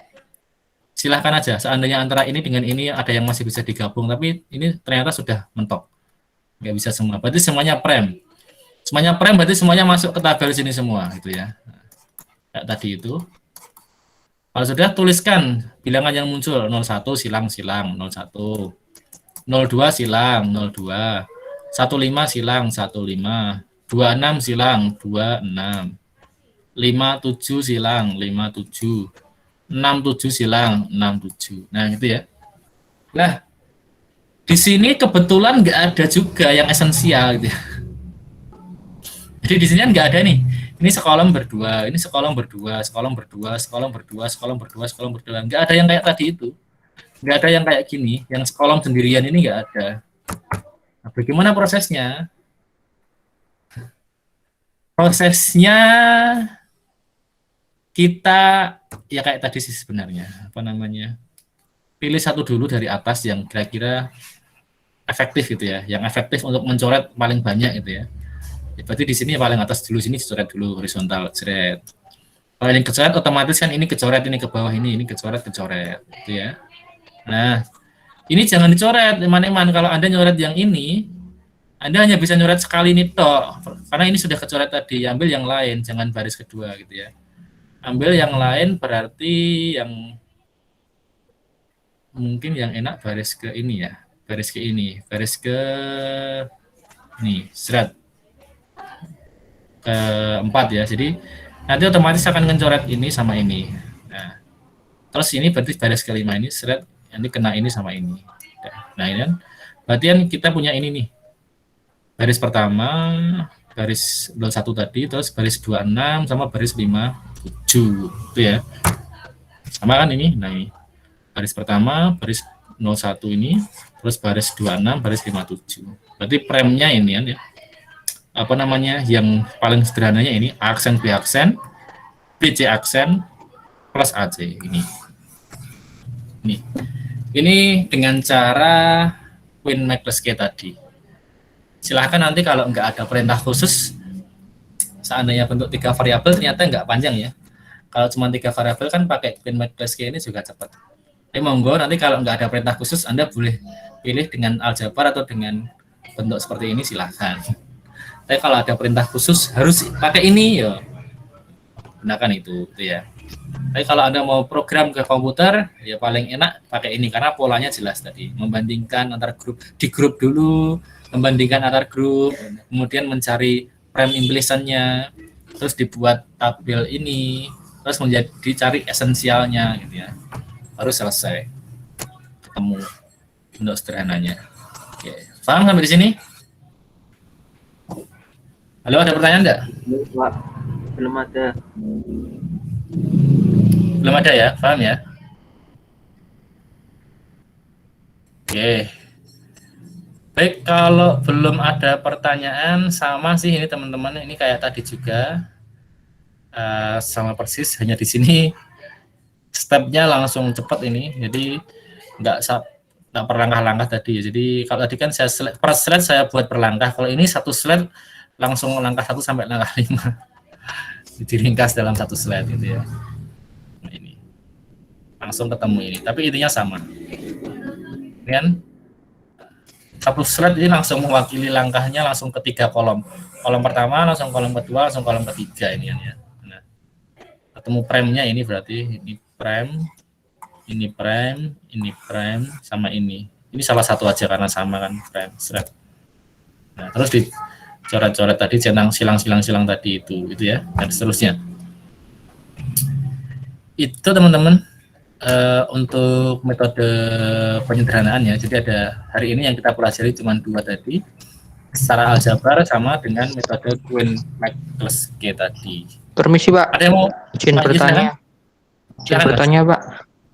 silahkan aja. Seandainya antara ini dengan ini ada yang masih bisa digabung, tapi ini ternyata sudah mentok. Nggak bisa semua. Berarti semuanya prime. Semuanya prime berarti semuanya masuk ke tabel sini semua, gitu ya. Kayak tadi itu. Kalau sudah tuliskan bilangan yang muncul 01 silang 01. 02 silang 02. 15 silang 15. 26 silang 26. 57 silang 57. 67 silang 67. Nah, gitu ya. Nah, di sini kebetulan nggak ada juga yang esensial gitu ya. Jadi di sini kan nggak ada nih. Ini sekolom berdua, ini sekolom berdua, sekolom berdua, sekolom berdua, sekolom berdua, sekolom berdua. Nggak ada yang kayak tadi itu. Nggak ada yang kayak gini, yang sekolom sendirian ini nggak ada. Nah, bagaimana prosesnya? Prosesnya kita ya kayak tadi sih sebenarnya, apa namanya? Pilih satu dulu dari atas yang kira-kira efektif gitu ya, yang efektif untuk mencoret paling banyak gitu ya. Berarti di sini paling atas dulu, sini dicoret dulu horizontal, coret. Kalau ini kecoret otomatis kan ini kecoret, ini ke bawah ini kecoret, gitu ya. Nah, ini jangan dicoret, teman-teman. Kalau Anda nyoret yang ini, Anda hanya bisa nyoret sekali ini toh, karena ini sudah kecoret tadi, ambil yang lain, jangan baris kedua gitu ya. Ambil yang lain berarti yang mungkin yang enak baris ke ini ya. Baris ke ini. Baris ke nih, seret. Keempat ya. Jadi nanti otomatis akan mencoret ini sama ini. Nah, terus ini berarti baris kelima ini seret. Nanti kena ini sama ini. Nah, ini kan. Berarti kan kita punya ini nih. Baris pertama, baris 01 tadi, terus baris 26 sama baris 57 itu ya. Sama kan ini? Nah, ini. Baris pertama, baris 01 ini, terus baris 26, baris 57. Berarti premnya ini kan ya. Apa namanya? Yang paling sederhananya ini aksen B aksen, BC aksen plus AC ini. Ini dengan cara Win Mac plus K tadi. Silahkan nanti kalau nggak ada perintah khusus, seandainya bentuk 3 variabel ternyata nggak panjang ya. Kalau cuma 3 variabel kan pakai Win Mac plus K ini juga cepat. Tapi monggo nanti kalau nggak ada perintah khusus, Anda boleh pilih dengan aljabar atau dengan bentuk seperti ini silahkan. Tapi kalau ada perintah khusus harus pakai ini ya, gunakan itu ya. Tapi kalau Anda mau program ke komputer, ya paling enak pakai ini karena polanya jelas tadi. Membandingkan antar grup, di grup dulu, membandingkan antar grup, kemudian mencari prime implicitnya, terus dibuat tabel ini, terus dicari esensialnya gitu ya. Baru selesai. Ketemu bentuk sederhananya. Oke, paham sampai di sini? Halo, ada pertanyaan enggak? Belum ada. Belum ada ya, paham ya? Oke. Baik, kalau belum ada pertanyaan, sama sih ini teman-teman, ini kayak tadi juga, sama persis, hanya di sini stepnya langsung cepat ini, jadi nggak perlangkah-langkah tadi. Jadi kalau tadi kan saya per slide saya buat perlangkah, kalau ini satu slide langsung langkah 1 sampai langkah 5, diringkas dalam satu slide gitu ya. Nah, ini langsung ketemu ini, tapi intinya sama. Ini kan satu slide ini langsung mewakili langkahnya langsung ke 3 kolom. Kolom pertama, langsung kolom kedua, langsung kolom ketiga ini kan ya. Nah, ketemu prime-nya ini berarti ini prime, ini prime, ini prime, sama ini. Ini salah satu aja karena sama kan prime slide. Nah, terus dicoret-coret tadi, centang silang tadi itu ya, dan seterusnya. Itu teman-teman. Untuk metode penyederhanaannya, jadi ada hari ini yang kita pelajari cuma 2 tadi, secara aljabar sama dengan metode Win Mac plus K tadi. Permisi Pak. Ada yang mau izin bertanya? Izin bertanya Pak.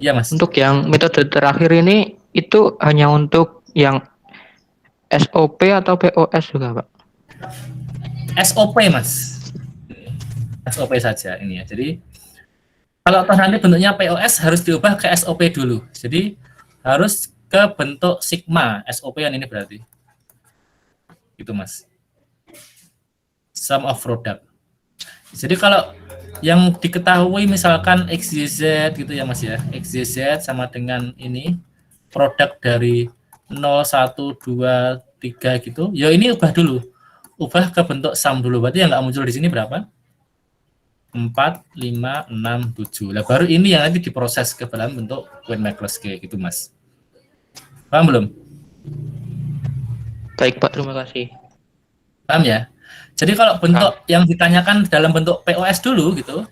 Iya Mas. Untuk yang metode terakhir ini itu hanya untuk yang SOP atau POS juga Pak? SOP Mas. SOP saja ini ya. Jadi kalau nanti bentuknya POS harus diubah ke SOP dulu. Jadi harus ke bentuk sigma, SOP yang ini berarti. Gitu Mas. Sum of product. Jadi kalau yang diketahui misalkan XYZ gitu ya Mas ya. XYZ sama dengan ini produk dari 0, 1, 2, 3 gitu. Ya ini ubah dulu. Ubah ke bentuk sum dulu. Berarti yang nggak muncul di sini berapa? 4, 5, 6, 7. Nah, baru ini yang nanti diproses ke dalam bentuk Win Mac plus K gitu Mas. Paham belum? Baik Pak, terima kasih. Paham ya? Jadi kalau bentuk yang ditanyakan dalam bentuk POS dulu gitu,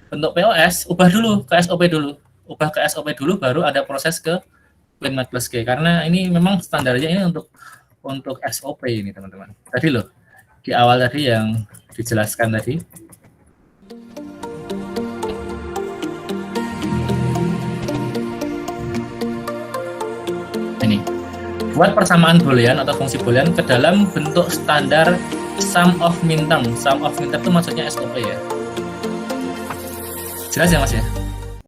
bentuk POS ubah dulu ke SOP dulu. Ubah ke SOP dulu baru ada proses ke Win Mac plus K. Karena ini memang standarnya ini untuk SOP ini teman-teman. Tadi loh, di awal tadi yang dijelaskan tadi. Ini buat persamaan boolean atau fungsi boolean ke dalam bentuk standar sum of min term. Sum of min term itu maksudnya SOP ya. Jelas ya Mas ya?